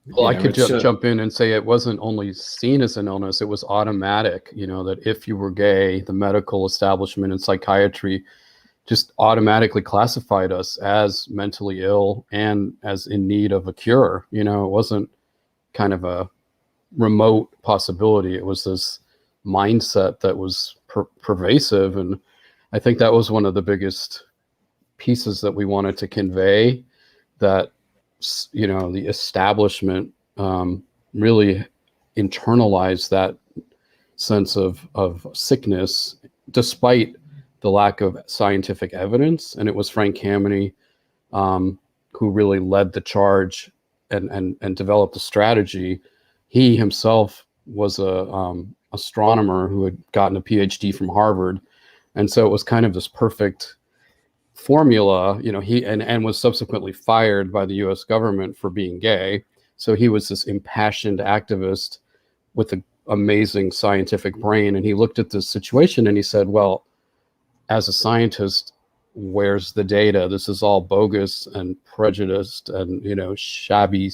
Well, I could jump in and say it wasn't only seen as an illness, it was automatic, that if you were gay, the medical establishment and psychiatry just automatically classified us as mentally ill and as in need of a cure. It wasn't kind of a remote possibility. It was this mindset that was pervasive. And I think that was one of the biggest pieces that we wanted to convey, that, the establishment really internalized that sense of sickness despite the lack of scientific evidence. And it was Frank Kameny who really led the charge and developed the strategy. He himself was a astronomer who had gotten a PhD from Harvard, and so it was kind of this perfect formula. You know, he and was subsequently fired by the U.S. government for being gay. So he was this impassioned activist with an amazing scientific brain, and he looked at this situation and he said, "Well, as a scientist, where's the data? This is all bogus and prejudiced and, you know, shoddy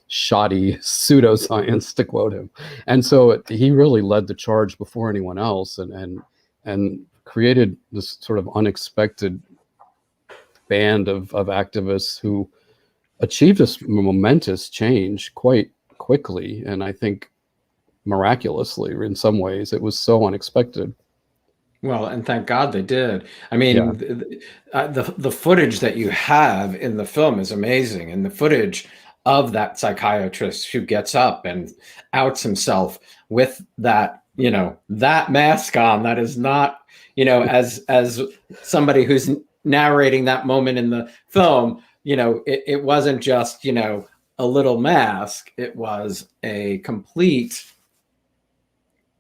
pseudoscience," to quote him. And so he really led the charge before anyone else, and created this sort of unexpected band of activists who achieved this momentous change quite quickly, and I think miraculously in some ways. It was so unexpected. Well, and thank God they did. I mean, the footage that you have in the film is amazing, and the footage of that psychiatrist who gets up and outs himself with that, you know, that mask on, that is not, you know, as somebody who's narrating that moment in the film, you know, it wasn't just, you know, a little mask. It was a complete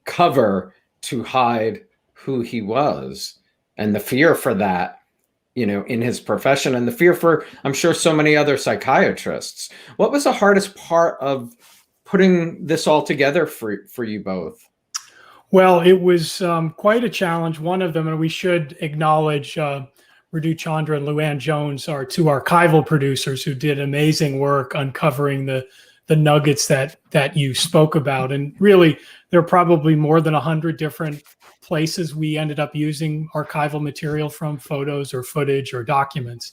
cover to hide who he was, and the fear for that, you know, in his profession, and the fear for, I'm sure, so many other psychiatrists. What was the hardest part of putting this all together for you both? Well, it was quite a challenge. One of them, and we should acknowledge Radu Chandra and Luann Jones, our two archival producers who did amazing work uncovering the nuggets that you spoke about. And really, there are probably more than 100 different places we ended up using archival material from, photos or footage or documents.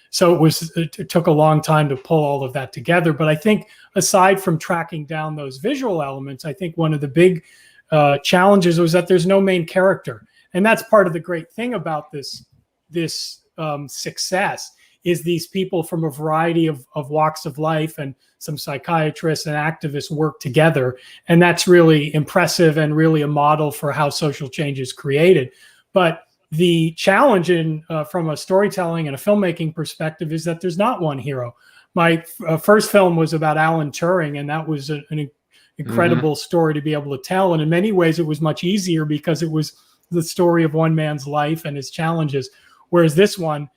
So it took a long time to pull all of that together. But I think aside from tracking down those visual elements, I think one of the big challenges was that there's no main character. And that's part of the great thing about this success, is these people from a variety of walks of life, and some psychiatrists and activists work together. And that's really impressive and really a model for how social change is created. But the challenge from a storytelling and a filmmaking perspective is that there's not one hero. My first film was about Alan Turing, and that was an incredible story to be able to tell. And in many ways, it was much easier because it was the story of one man's life and his challenges. Whereas this one,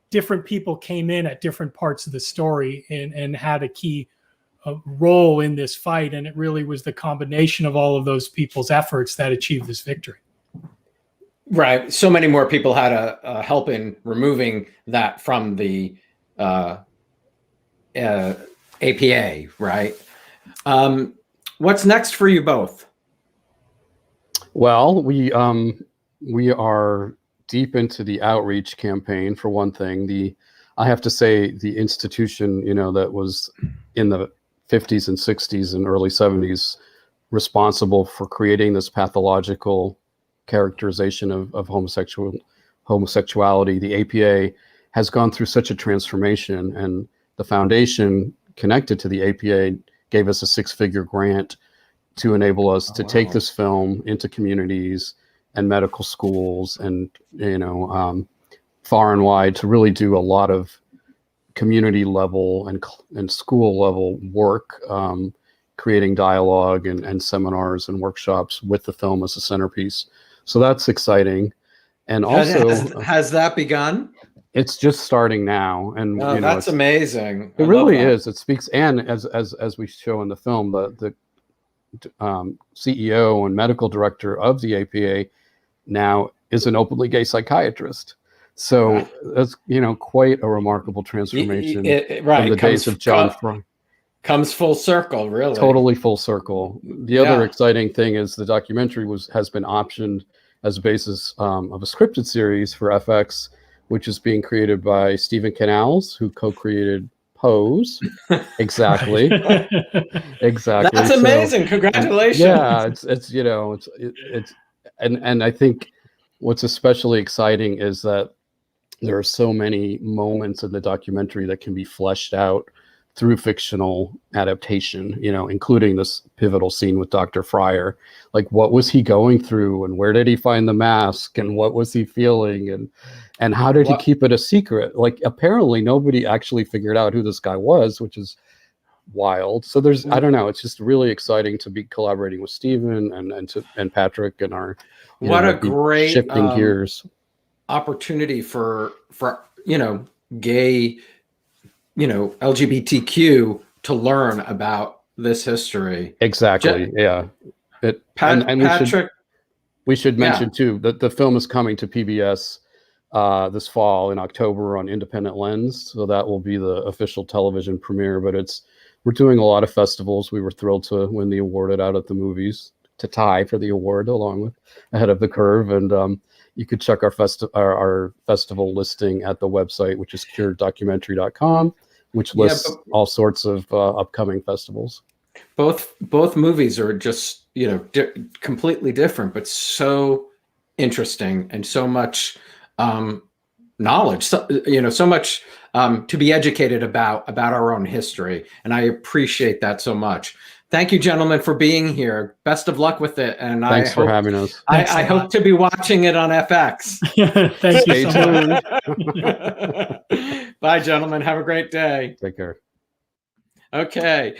different people came in at different parts of the story and had a key role in this fight. And it really was the combination of all of those people's efforts that achieved this victory. Right. So many more people had a help in removing that from the APA, right? What's next for you both? Well, we are deep into the outreach campaign, for one thing. I have to say, the institution, you know, that was in the 50s and 60s and early 70s responsible for creating this pathological characterization of homosexuality, the APA, has gone through such a transformation, and the foundation connected to the APA gave us a 6-figure grant to enable us to take this film into communities and medical schools and, you know, far and wide, to really do a lot of community level and school level work, creating dialogue and seminars and workshops with the film as a centerpiece. So that's exciting. And also, has that begun? It's just starting now, and you know, that's amazing. It really is. It speaks, and as we show in the film, the CEO and medical director of the APA now is an openly gay psychiatrist. So that's, you know, quite a remarkable transformation from the days of John Freund. Comes full circle, really. Totally full circle. The other exciting thing is the documentary has been optioned as a basis of a scripted series for FX, which is being created by Stephen Canals, who co-created Pose. Exactly. Exactly. That's amazing. Congratulations. Yeah, it's you know, it's and I think what's especially exciting is that there are so many moments in the documentary that can be fleshed out through fictional adaptation, including this pivotal scene with Dr. Fryer. Like, what was he going through, and where did he find the mask, and what was he feeling, and how did he keep it a secret? Like, apparently nobody actually figured out who this guy was, which is wild. So I don't know, it's just really exciting to be collaborating with Stephen and Patrick and our what a great shifting gears opportunity for gay LGBTQ to learn about this history. Exactly. Patrick, we should mention too that the film is coming to PBS this fall in October on Independent Lens, so that will be the official television premiere. But we're doing a lot of festivals. We were thrilled to win the award at Out at the Movies, to tie for the award along with Ahead of the Curve. And you could check our festival listing at the website, which is cureddocumentary.com, which lists all sorts of upcoming festivals. Both movies are just completely different, but so interesting, and so much knowledge, so much to be educated about our own history, and I appreciate that so much. Thank you, gentlemen, for being here. Best of luck with it, and thanks for having us. I hope to be watching it on FX. Thank you so much. Bye, gentlemen. Have a great day. Take care. Okay,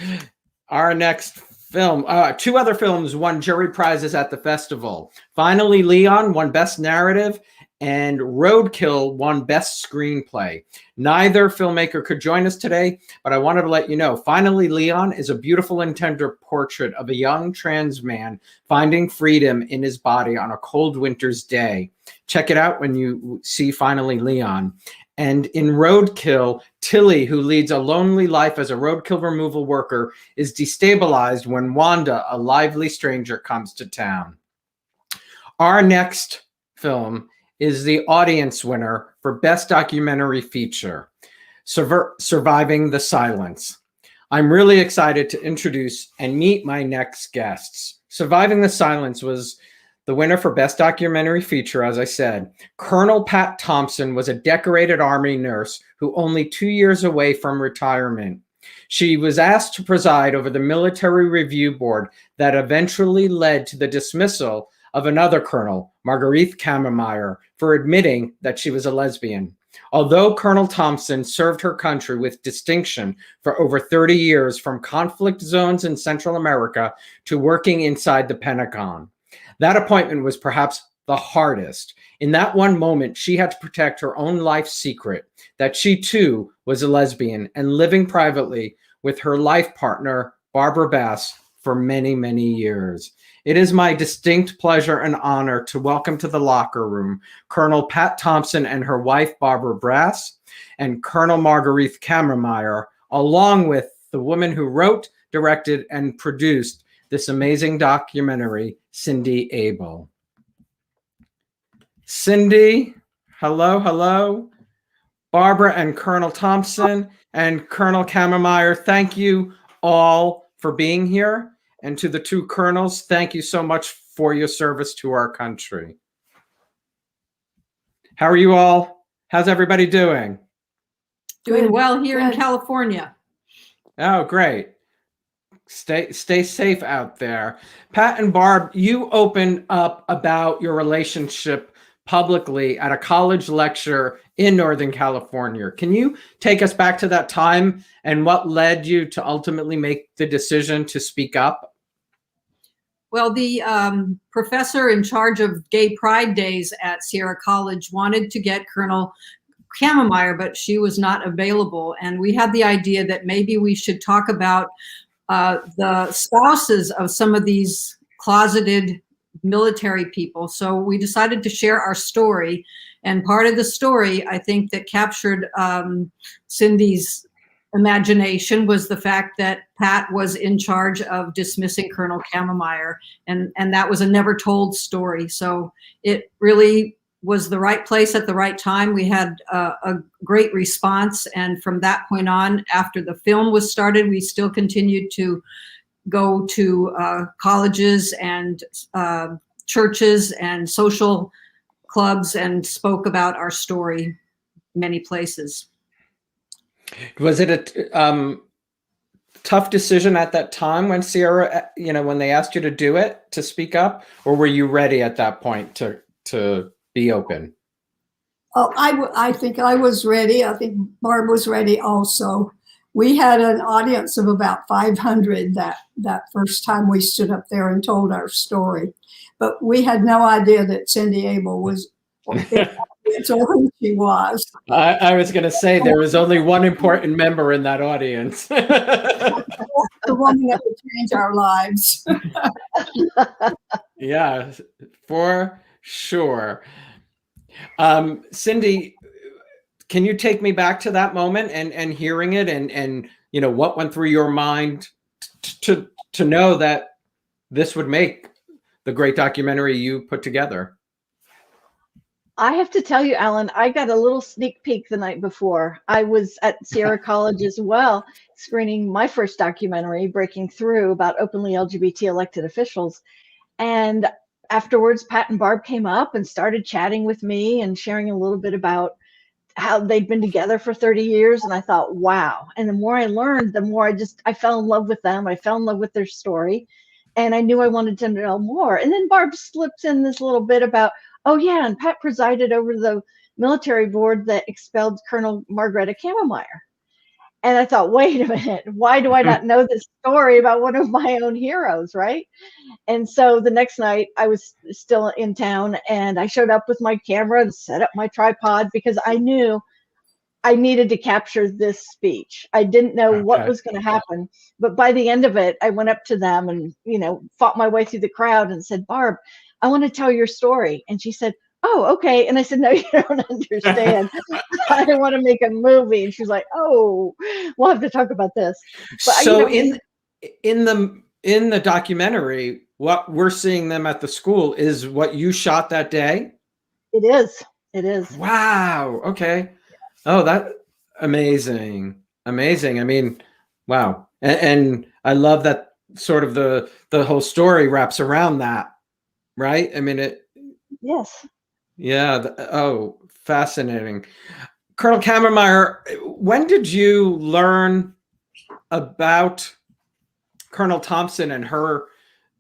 our next film. Two other films won jury prizes at the festival. Finally, Leon won Best Narrative, and Roadkill won Best Screenplay. Neither filmmaker could join us today, but I wanted to let you know, Finally Leon is a beautiful and tender portrait of a young trans man finding freedom in his body on a cold winter's day. Check it out when you see Finally Leon. And in Roadkill, Tilly, who leads a lonely life as a roadkill removal worker, is destabilized when Wanda, a lively stranger, comes to town. Our next film is the audience winner for Best Documentary Feature, Surviving the Silence. I'm really excited to introduce and meet my next guests. Surviving the Silence was the winner for Best Documentary Feature, as I said. Colonel Pat Thompson was a decorated Army nurse who only 2 years away from retirement. She was asked to preside over the military review board that eventually led to the dismissal of another colonel, Marguerite Cammermeyer, for admitting that she was a lesbian. Although Colonel Thompson served her country with distinction for over 30 years, from conflict zones in Central America to working inside the Pentagon, that appointment was perhaps the hardest. In that one moment, she had to protect her own life secret, that she too was a lesbian and living privately with her life partner, Barbara Bass, for many, many years. It is my distinct pleasure and honor to welcome to the Locher Room Colonel Pat Thompson and her wife, Barbara Bass, and Colonel Marguerite Cammermeyer, along with the woman who wrote, directed, and produced this amazing documentary, Cindy Abel. Cindy, hello, hello. Barbara and Colonel Thompson and Colonel Cammermeyer, thank you all for being here. And to the two colonels, thank you so much for your service to our country. How are you all? How's everybody doing? Doing well here in California. Oh, great. Stay safe out there. Pat and Barb, you opened up about your relationship publicly at a college lecture in Northern California. Can you take us back to that time and what led you to ultimately make the decision to speak up? Well, the professor in charge of Gay Pride Days at Sierra College wanted to get Colonel Cammermeyer, but she was not available. And we had the idea that maybe we should talk about the spouses of some of these closeted military people. So we decided to share our story. And part of the story, I think, that captured Cindy's imagination was the fact that Pat was in charge of dismissing Colonel Cammermeyer. And that was a never told story. So it really was the right place at the right time. We had a great response. And from that point on, after the film was started, we still continued to go to colleges and churches and social clubs and spoke about our story many places. Was it tough decision at that time when Sierra, when they asked you to do it, to speak up, or were you ready at that point to be open? Oh, I think I was ready. I think Barb was ready also. We had an audience of about 500 that first time we stood up there and told our story. But we had no idea that Cindy Abel was or who she was. I was going to say there was only one important member in that audience. The woman that would change our lives. Yeah, for sure. Cindy, can you take me back to that moment and hearing it and what went through your mind to know that this would make the great documentary you put together? I have to tell you, Alan, I got a little sneak peek the night before. I was at Sierra College as well, screening my first documentary, Breaking Through, about openly LGBT elected officials. And afterwards, Pat and Barb came up and started chatting with me and sharing a little bit about how they'd been together for 30 years. And I thought, wow. And the more I learned, the more I fell in love with them. I fell in love with their story. And I knew I wanted to know more. And then Barb slips in this little bit about, oh yeah, and Pat presided over the military board that expelled Colonel Margaretta Kammermeyer. And I thought, wait a minute, why do I not know this story about one of my own heroes, right? And so the next night I was still in town and I showed up with my camera and set up my tripod because I knew I needed to capture this speech. I didn't know what was going to happen, but by the end of it, I went up to them and, fought my way through the crowd and said, Barb, I want to tell your story. And she said, oh, okay. And I said, no, you don't understand. I want to make a movie. And she's like, oh, we'll have to talk about this. But, so in the documentary, what we're seeing them at the school is what you shot that day? It is. It is. Wow. Okay. Oh, that amazing. Amazing. I mean, wow. And I love that sort of the whole story wraps around that, right? I mean, yes. Yeah. Oh, fascinating. Colonel Kammermeyer, when did you learn about Colonel Thompson and her,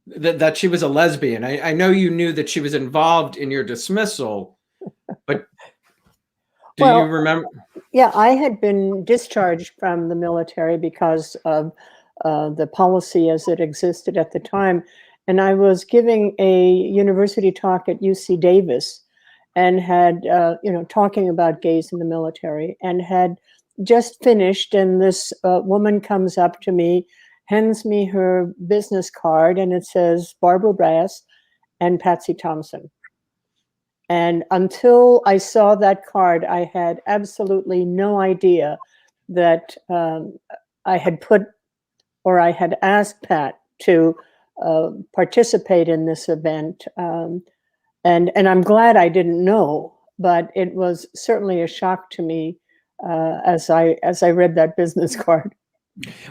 that she was a lesbian? I know you knew that she was involved in your dismissal, but do you remember? Yeah, I had been discharged from the military because of the policy as it existed at the time. And I was giving a university talk at UC Davis and had, talking about gays in the military, and had just finished. And this woman comes up to me, hands me her business card, and it says Barbara Brass and Patsy Thompson. And until I saw that card, I had absolutely no idea that I had I had asked Pat to participate in this event. And I'm glad I didn't know, but it was certainly a shock to me as I read that business card.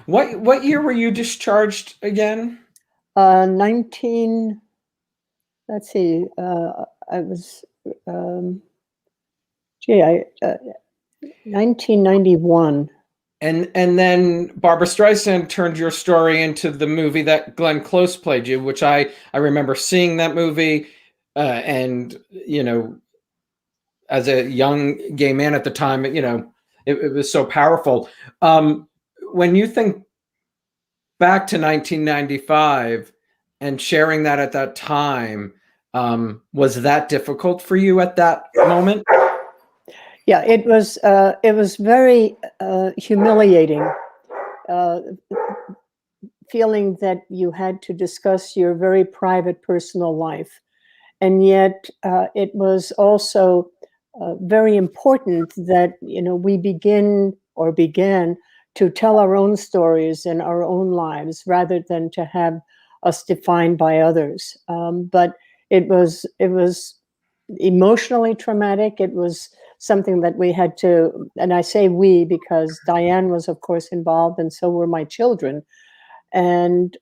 What year were you discharged again? 1991. And then Barbara Streisand turned your story into the movie that Glenn Close played you, which I remember seeing that movie. And, as a young gay man at the time, it was so powerful. When you think back to 1995 and sharing that at that time, was that difficult for you at that moment? Yeah, it was very humiliating, feeling that you had to discuss your very private personal life. And yet it was also very important that, we began to tell our own stories and our own lives rather than to have us defined by others. But it was emotionally traumatic. It was something that we had to, and I say we because Diane was, of course, involved, and so were my children. And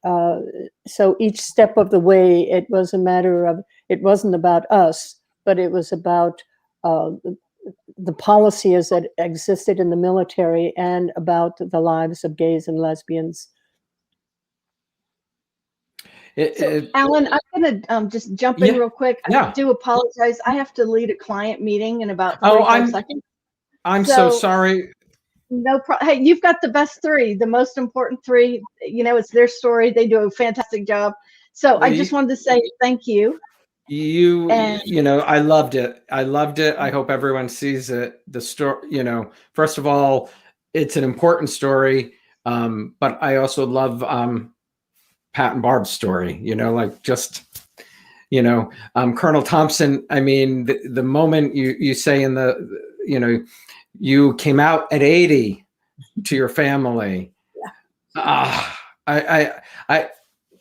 so each step of the way, it was a matter of, it wasn't about us, but it was about the policy as it existed in the military and about the lives of gays and lesbians Alan, I'm going to just jump in real quick. Yeah. I do apologize. I have to lead a client meeting in about Oh, 45 seconds. I'm so sorry. No problem. Hey, you've got the best three, the most important three. You know, it's their story. They do a fantastic job. So I just wanted to say thank you. You know, I loved it. I hope everyone sees it. The story, you know, first of all, it's an important story. But I also love Pat and Barb's story, you know, like just, you know, Colonel Thompson. I mean, the moment you say in the, you know, you came out at 80 to your family. I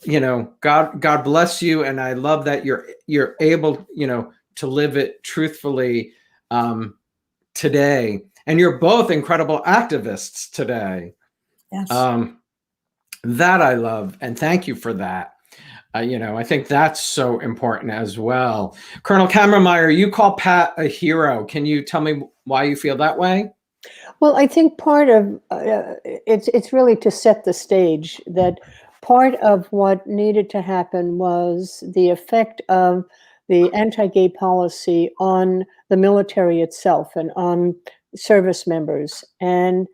you know, God bless you, and I love that you're able, you know, to live it truthfully today. And you're both incredible activists today. Yes. That I love, and thank you for that. You know, I think that's so important as well. Colonel Kammermeyer, you call Pat a hero. Can you tell me why you feel that way? Well, I think part of it's really to set the stage. That part of what needed to happen was the effect of the anti-gay policy on the military itself and on service members. And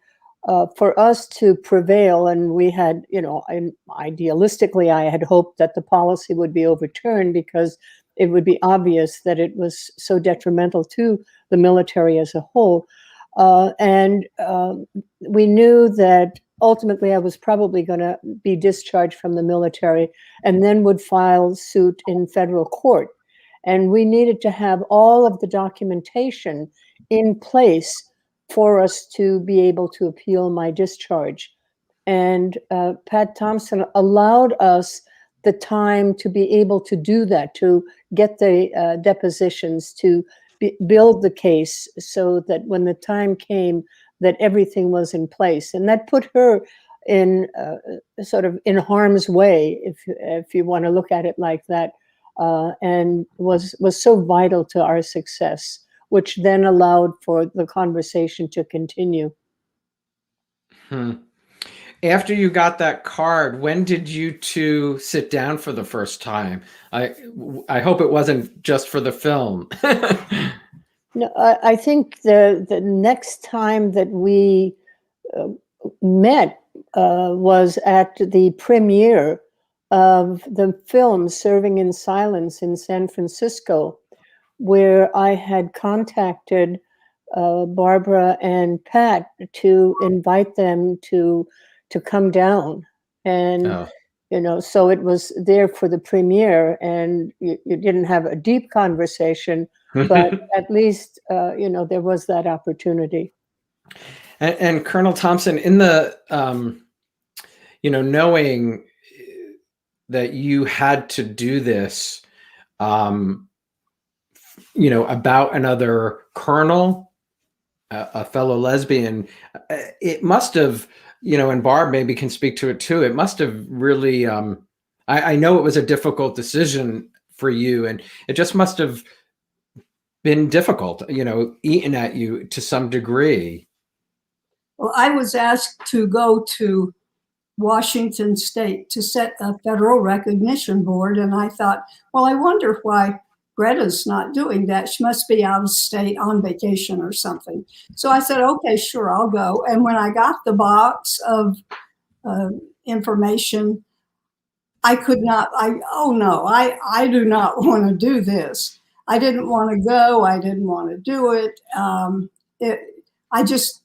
for us to prevail, and we had, you know, idealistically, I had hoped that the policy would be overturned because it would be obvious that it was so detrimental to the military as a whole. And we knew that ultimately I was probably going to be discharged from the military and then would file suit in federal court. And we needed to have all of the documentation in place for us to be able to appeal my discharge. And Pat Thompson allowed us the time to be able to do that, to get the depositions, to build the case so that when the time came that everything was in place. And that put her in sort of in harm's way, if you want to look at it like that, and was so vital to our success, which then allowed for the conversation to continue. After you got that card, when did you two sit down for the first time? I hope it wasn't just for the film. No, I think the next time that we met was at the premiere of the film Serving in Silence in San Francisco, where I had contacted Barbara and Pat to invite them to come down. And, you know, so it was there for the premiere, and you didn't have a deep conversation, but at least, you know, there was that opportunity. And Colonel Thompson, in the, you know, knowing that you had to do this, you know, about another colonel, a fellow lesbian, it must have, you know, and Barb maybe can speak to it too, it must have really, I know it was a difficult decision for you, and it just must have been difficult, you know, eaten at you to some degree. Well, I was asked to go to Washington State to set a federal recognition board, and I thought, well, I wonder why Greta's not doing that. She must be out of state on vacation or something. So I said, okay, sure, I'll go. And when I got the box of information, I could not, oh no, I do not want to do this. I didn't want to go. I didn't want to do it. I just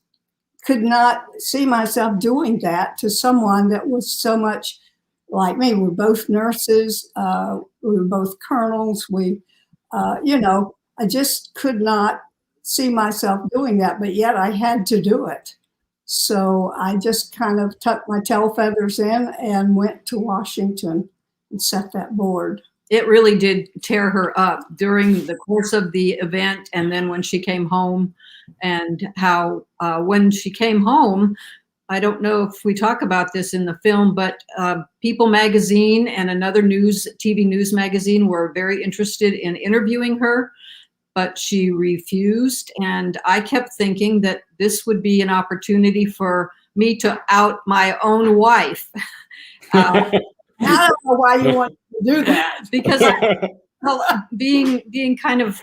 could not see myself doing that to someone that was so much like me. We're both nurses. We were both colonels. You know, I just could not see myself doing that, but yet I had to do it. So I just kind of tucked my tail feathers in and went to Washington and set that board. It really did tear her up during the course of the event, and then when she came home, and how when she came home, I don't know if we talk about this in the film, but People magazine and another TV news magazine were very interested in interviewing her, but she refused. And I kept thinking that this would be an opportunity for me to out my own wife. I don't know why you want to do that. Because being kind of,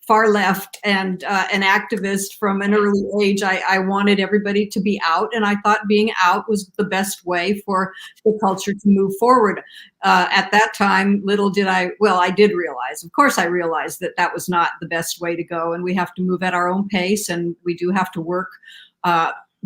far left and an activist from an early age, I wanted everybody to be out, and I thought being out was the best way for the culture to move forward. At that time, I did realize, of course I realized that was not the best way to go, and we have to move at our own pace, and we do have to work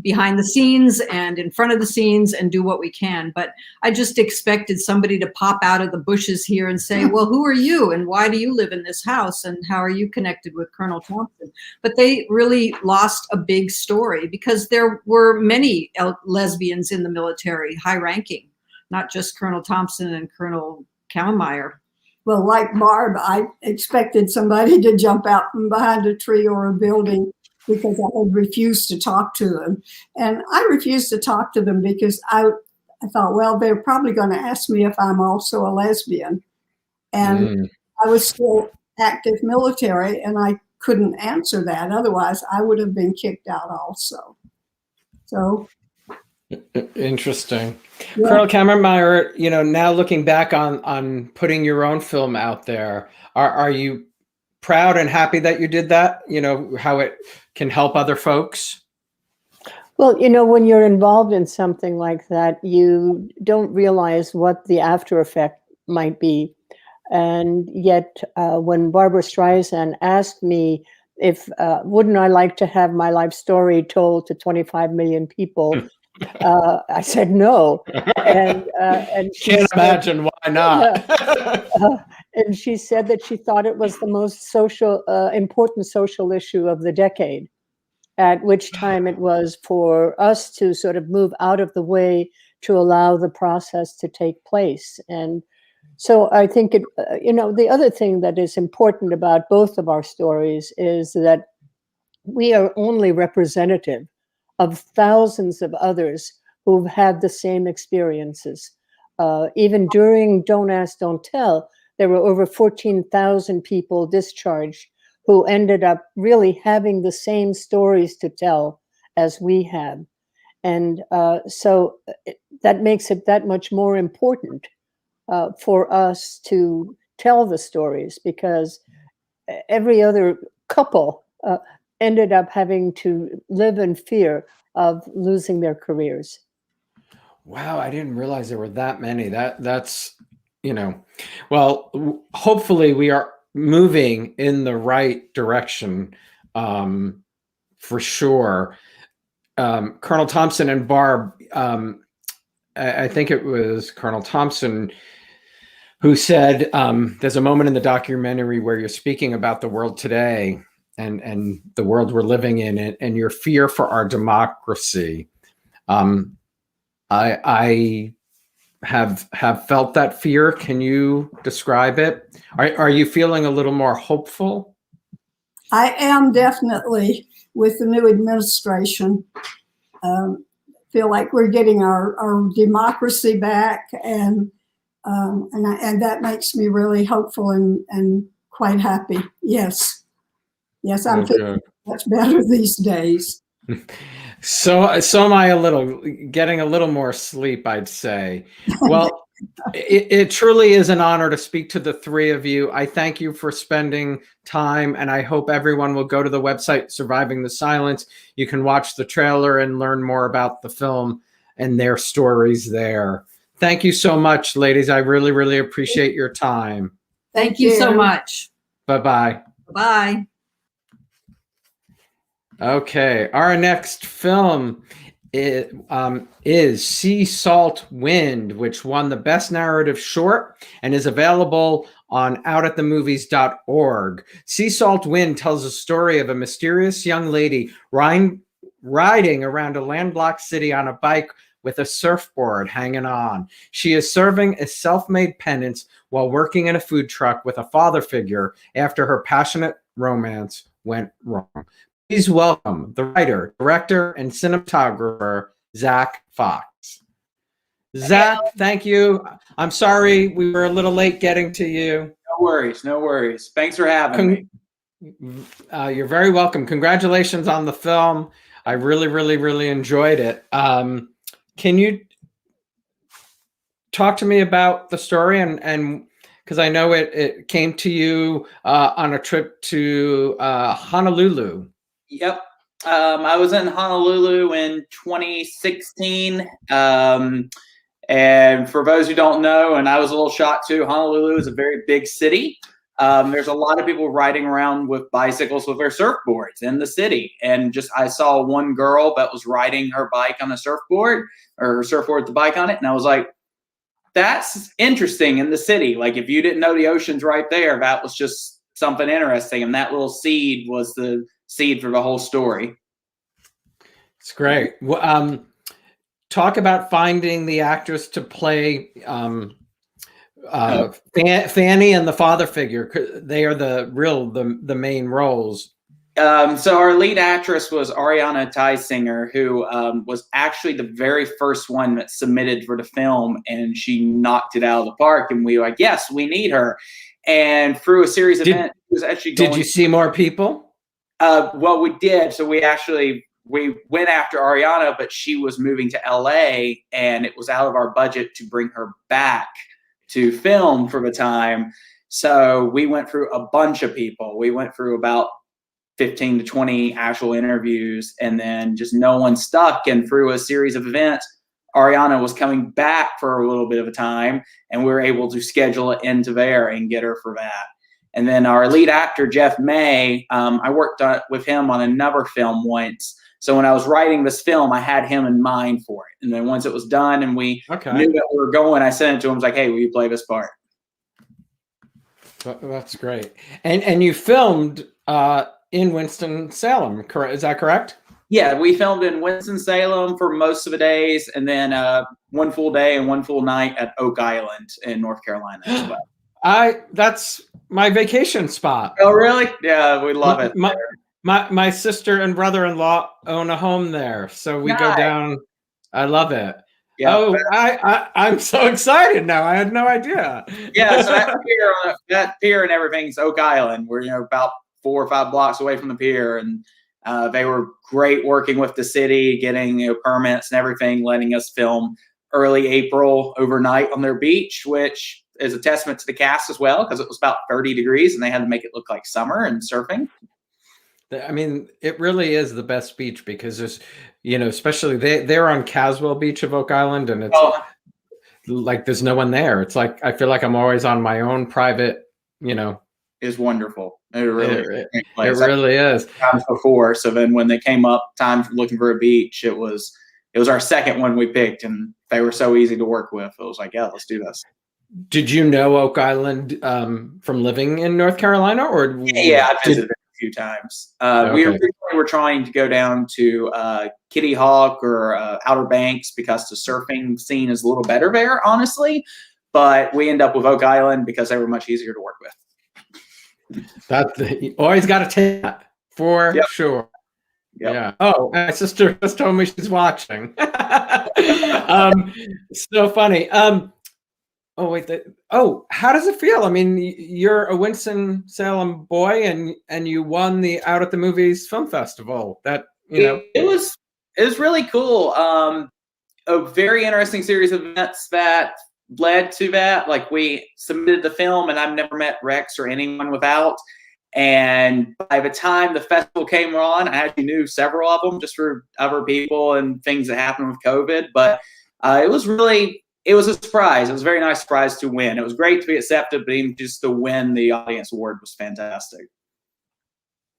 behind the scenes and in front of the scenes and do what we can. But I just expected somebody to pop out of the bushes here and say, well, who are you and why do you live in this house and how are you connected with Colonel Thompson? But they really lost a big story because there were many lesbians in the military, high ranking, not just Colonel Thompson and Colonel Kammermeyer. Well, like Barb, I expected somebody to jump out from behind a tree or a building because I had refused to talk to them. And I refused to talk to them because I thought, well, they're probably going to ask me if I'm also a lesbian. And I was still active military, and I couldn't answer that. Otherwise, I would have been kicked out also. So. Interesting. Yeah. Colonel Kammermeyer, now looking back on putting your own film out there, are you proud and happy that you did that? How it can help other folks? Well, when you're involved in something like that, you don't realize what the after effect might be. And yet, when Barbara Streisand asked me if wouldn't I like to have my life story told to 25 million people, I said no. And she Can't said, imagine why not. and she said that she thought it was the most important social issue of the decade, at which time it was for us to sort of move out of the way to allow the process to take place. And so I think the other thing that is important about both of our stories is that we are only representative of thousands of others who've had the same experiences. Even during Don't Ask, Don't Tell, there were over 14,000 people discharged who ended up really having the same stories to tell as we have. And so that makes it that much more important for us to tell the stories, because every other couple ended up having to live in fear of losing their careers. Wow, I didn't realize there were that many. That's well, hopefully we are moving in the right direction, for sure. Colonel Thompson and Barb, I think it was Colonel Thompson who said, there's a moment in the documentary where you're speaking about the world today and the world we're living in, and your fear for our democracy. I have felt that fear. Can you describe it? Are you feeling a little more hopeful? I am definitely, with the new administration. Feel like we're getting our democracy back, and that makes me really hopeful and quite happy. Yes, I'm feeling much better these days. So am I getting a little more sleep, I'd say. Well, it truly is an honor to speak to the three of you. I thank you for spending time, and I hope everyone will go to the website Surviving the Silence. You can watch the trailer and learn more about the film and their stories there. Thank you so much, ladies. I really, really appreciate your time. Thank you so much. Bye-bye. Bye. Okay, our next film is Sea Salt Wind, which won the Best Narrative Short and is available on outatthemovies.org. Sea Salt Wind tells a story of a mysterious young lady riding around a landlocked city on a bike with a surfboard hanging on. She is serving a self-made penance while working in a food truck with a father figure after her passionate romance went wrong. Please welcome the writer, director, and cinematographer, Zach Fox. Zach, thank you. I'm sorry we were a little late getting to you. No worries, no worries. Thanks for having me. You're very welcome. Congratulations on the film. I really, really, really enjoyed it. Can you talk to me about the story and because I know it came to you on a trip to Honolulu. Yep. I was in Honolulu in 2016. And for those who don't know, and I was a little shocked too, Honolulu is a very big city. There's a lot of people riding around with bicycles with their surfboards in the city. And I saw one girl that was riding her bike on a surfboard, or her surfboard with the bike on it. And I was like, that's interesting in the city. Like, if you didn't know the ocean's right there, that was just something interesting. And that little seed was the seed for the whole story. It's great. Well, talk about finding the actress to play Fanny and the father figure. They are the main roles. So our lead actress was Ariana Tysinger, who was actually the very first one that submitted for the film, and she knocked it out of the park. And we were like, yes, we need her. And through a series of events, it was actually did you see more people? Well, we did. So we went after Ariana, but she was moving to LA, and it was out of our budget to bring her back to film for the time. So we went through a bunch of people. We went through about 15 to 20 actual interviews, and then just no one stuck. And through a series of events, Ariana was coming back for a little bit of a time, and we were able to schedule it into there and get her for that. And then our lead actor, Jeff May, I worked with him on another film once. So when I was writing this film, I had him in mind for it. And then once it was done and we knew that we were going, I sent it to him. I was like, hey, will you play this part? That's great. And you filmed in Winston-Salem, correct? Is that correct? Yeah, we filmed in Winston-Salem for most of the days, and then one full day and one full night at Oak Island in North Carolina as well. That's my vacation spot. Oh, really? Yeah, we love it. My sister and brother-in-law own a home there, so we go down. I love it. Yeah, oh, I'm so excited now. I had no idea. Yeah, so that pier and everything's Oak Island. We're about 4 or 5 blocks away from the pier, and they were great working with the city, getting permits and everything, letting us film early April overnight on their beach, which is a testament to the cast as well, because it was about 30 degrees and they had to make it look like summer and surfing. I mean, it really is the best beach because there's, especially they're on Caswell Beach of Oak Island, and it's like there's no one there. It's like I feel like I'm always on my own private, Is wonderful. It really is. Times before, so then when they came up time for looking for a beach, it was our second one we picked, and they were so easy to work with. It was like, yeah, let's do this. Did you know Oak Island from living in North Carolina, or yeah, I visited a few times. We were trying to go down to Kitty Hawk or Outer Banks because the surfing scene is a little better there, honestly. But we end up with Oak Island because they were much easier to work with. You always got to take that for sure. Yep. Yeah. Oh, my sister just told me she's watching. So funny. Oh wait. How does it feel? I mean, you're a Winston-Salem boy, and you won the Out at the Movies Film Festival. It was really cool. A very interesting series of events that led to that. Like, we submitted the film, and I've never met Rex or anyone without. And by the time the festival came on, I actually knew several of them just for other people and things that happened with COVID. But it was a surprise. It was a very nice surprise to win. It was great to be accepted, but even just to win the audience award was fantastic.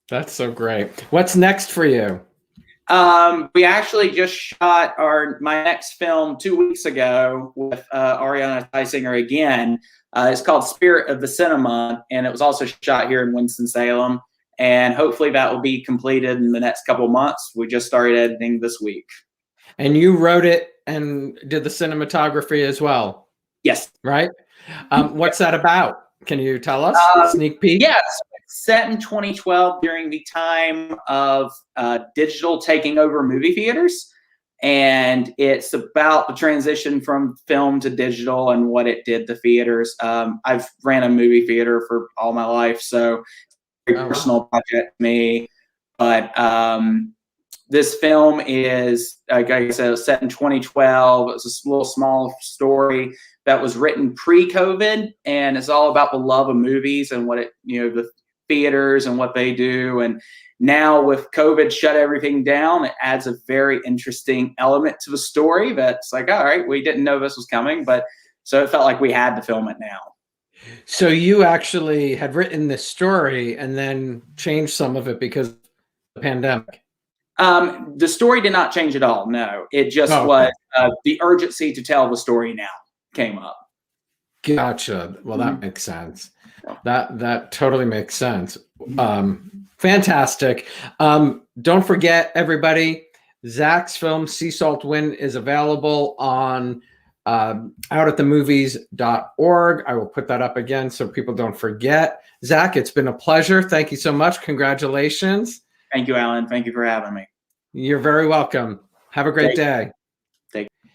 That's so great. What's next for you? We actually just shot my next film 2 weeks ago with Ariana Tysinger again. It's called Spirit of the Cinema, and it was also shot here in Winston-Salem. And hopefully that will be completed in the next couple of months. We just started editing this week. And you wrote it and did the cinematography as well? Yes. Right? What's that about? Can you tell us? Sneak peek? Yes. Set in 2012 during the time of digital taking over movie theaters. And it's about the transition from film to digital and what it did to theaters. I've ran a movie theater for all my life, so very personal project to me. But this film is, like I said, set in 2012. It's a little small story that was written pre-COVID, and it's all about the love of movies and what it, the theaters and what they do. And now with COVID shut everything down, it adds a very interesting element to the story that's like, all right, we didn't know this was coming, but so it felt like we had to film it now. So you actually had written this story and then changed some of it because of the pandemic. The story did not change at all. No, it just was the urgency to tell the story now came up. Gotcha. Well, that makes sense. That totally makes sense. Fantastic. Don't forget, everybody, Zach's film Sea Salt Wind is available on outatthemovies.org. I will put that up again so people don't forget. Zach, it's been a pleasure. Thank you so much. Congratulations. Thank you, Alan. Thank you for having me. You're very welcome. Have a great day. Thank you.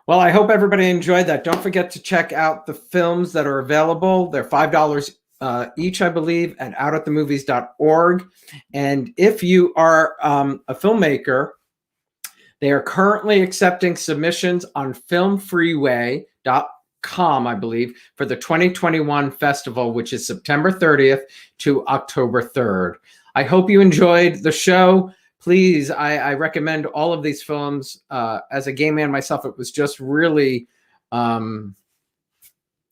Well, I hope everybody enjoyed that. Don't forget to check out the films that are available. They're $5 each, I believe, at outatthemovies.org. And if you are a filmmaker, they are currently accepting submissions on filmfreeway.com, I believe, for the 2021 festival, which is September 30th to October 3rd. I hope you enjoyed the show. Please, I recommend all of these films. As a gay man myself, it was just really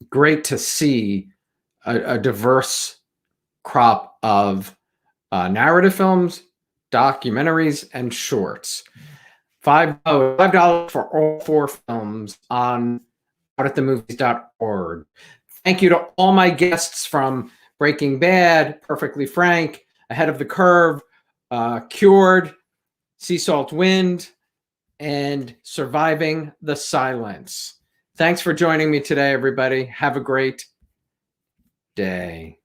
great to see a diverse crop of narrative films, documentaries, and shorts. $5 for all 4 films on outatthemovies.org. Thank you to all my guests from Breaking Bad, Perfectly Frank, Ahead of the Curve, Cured, Sea Salt Wind, and Surviving the Silence. Thanks for joining me today, everybody. Have a great day.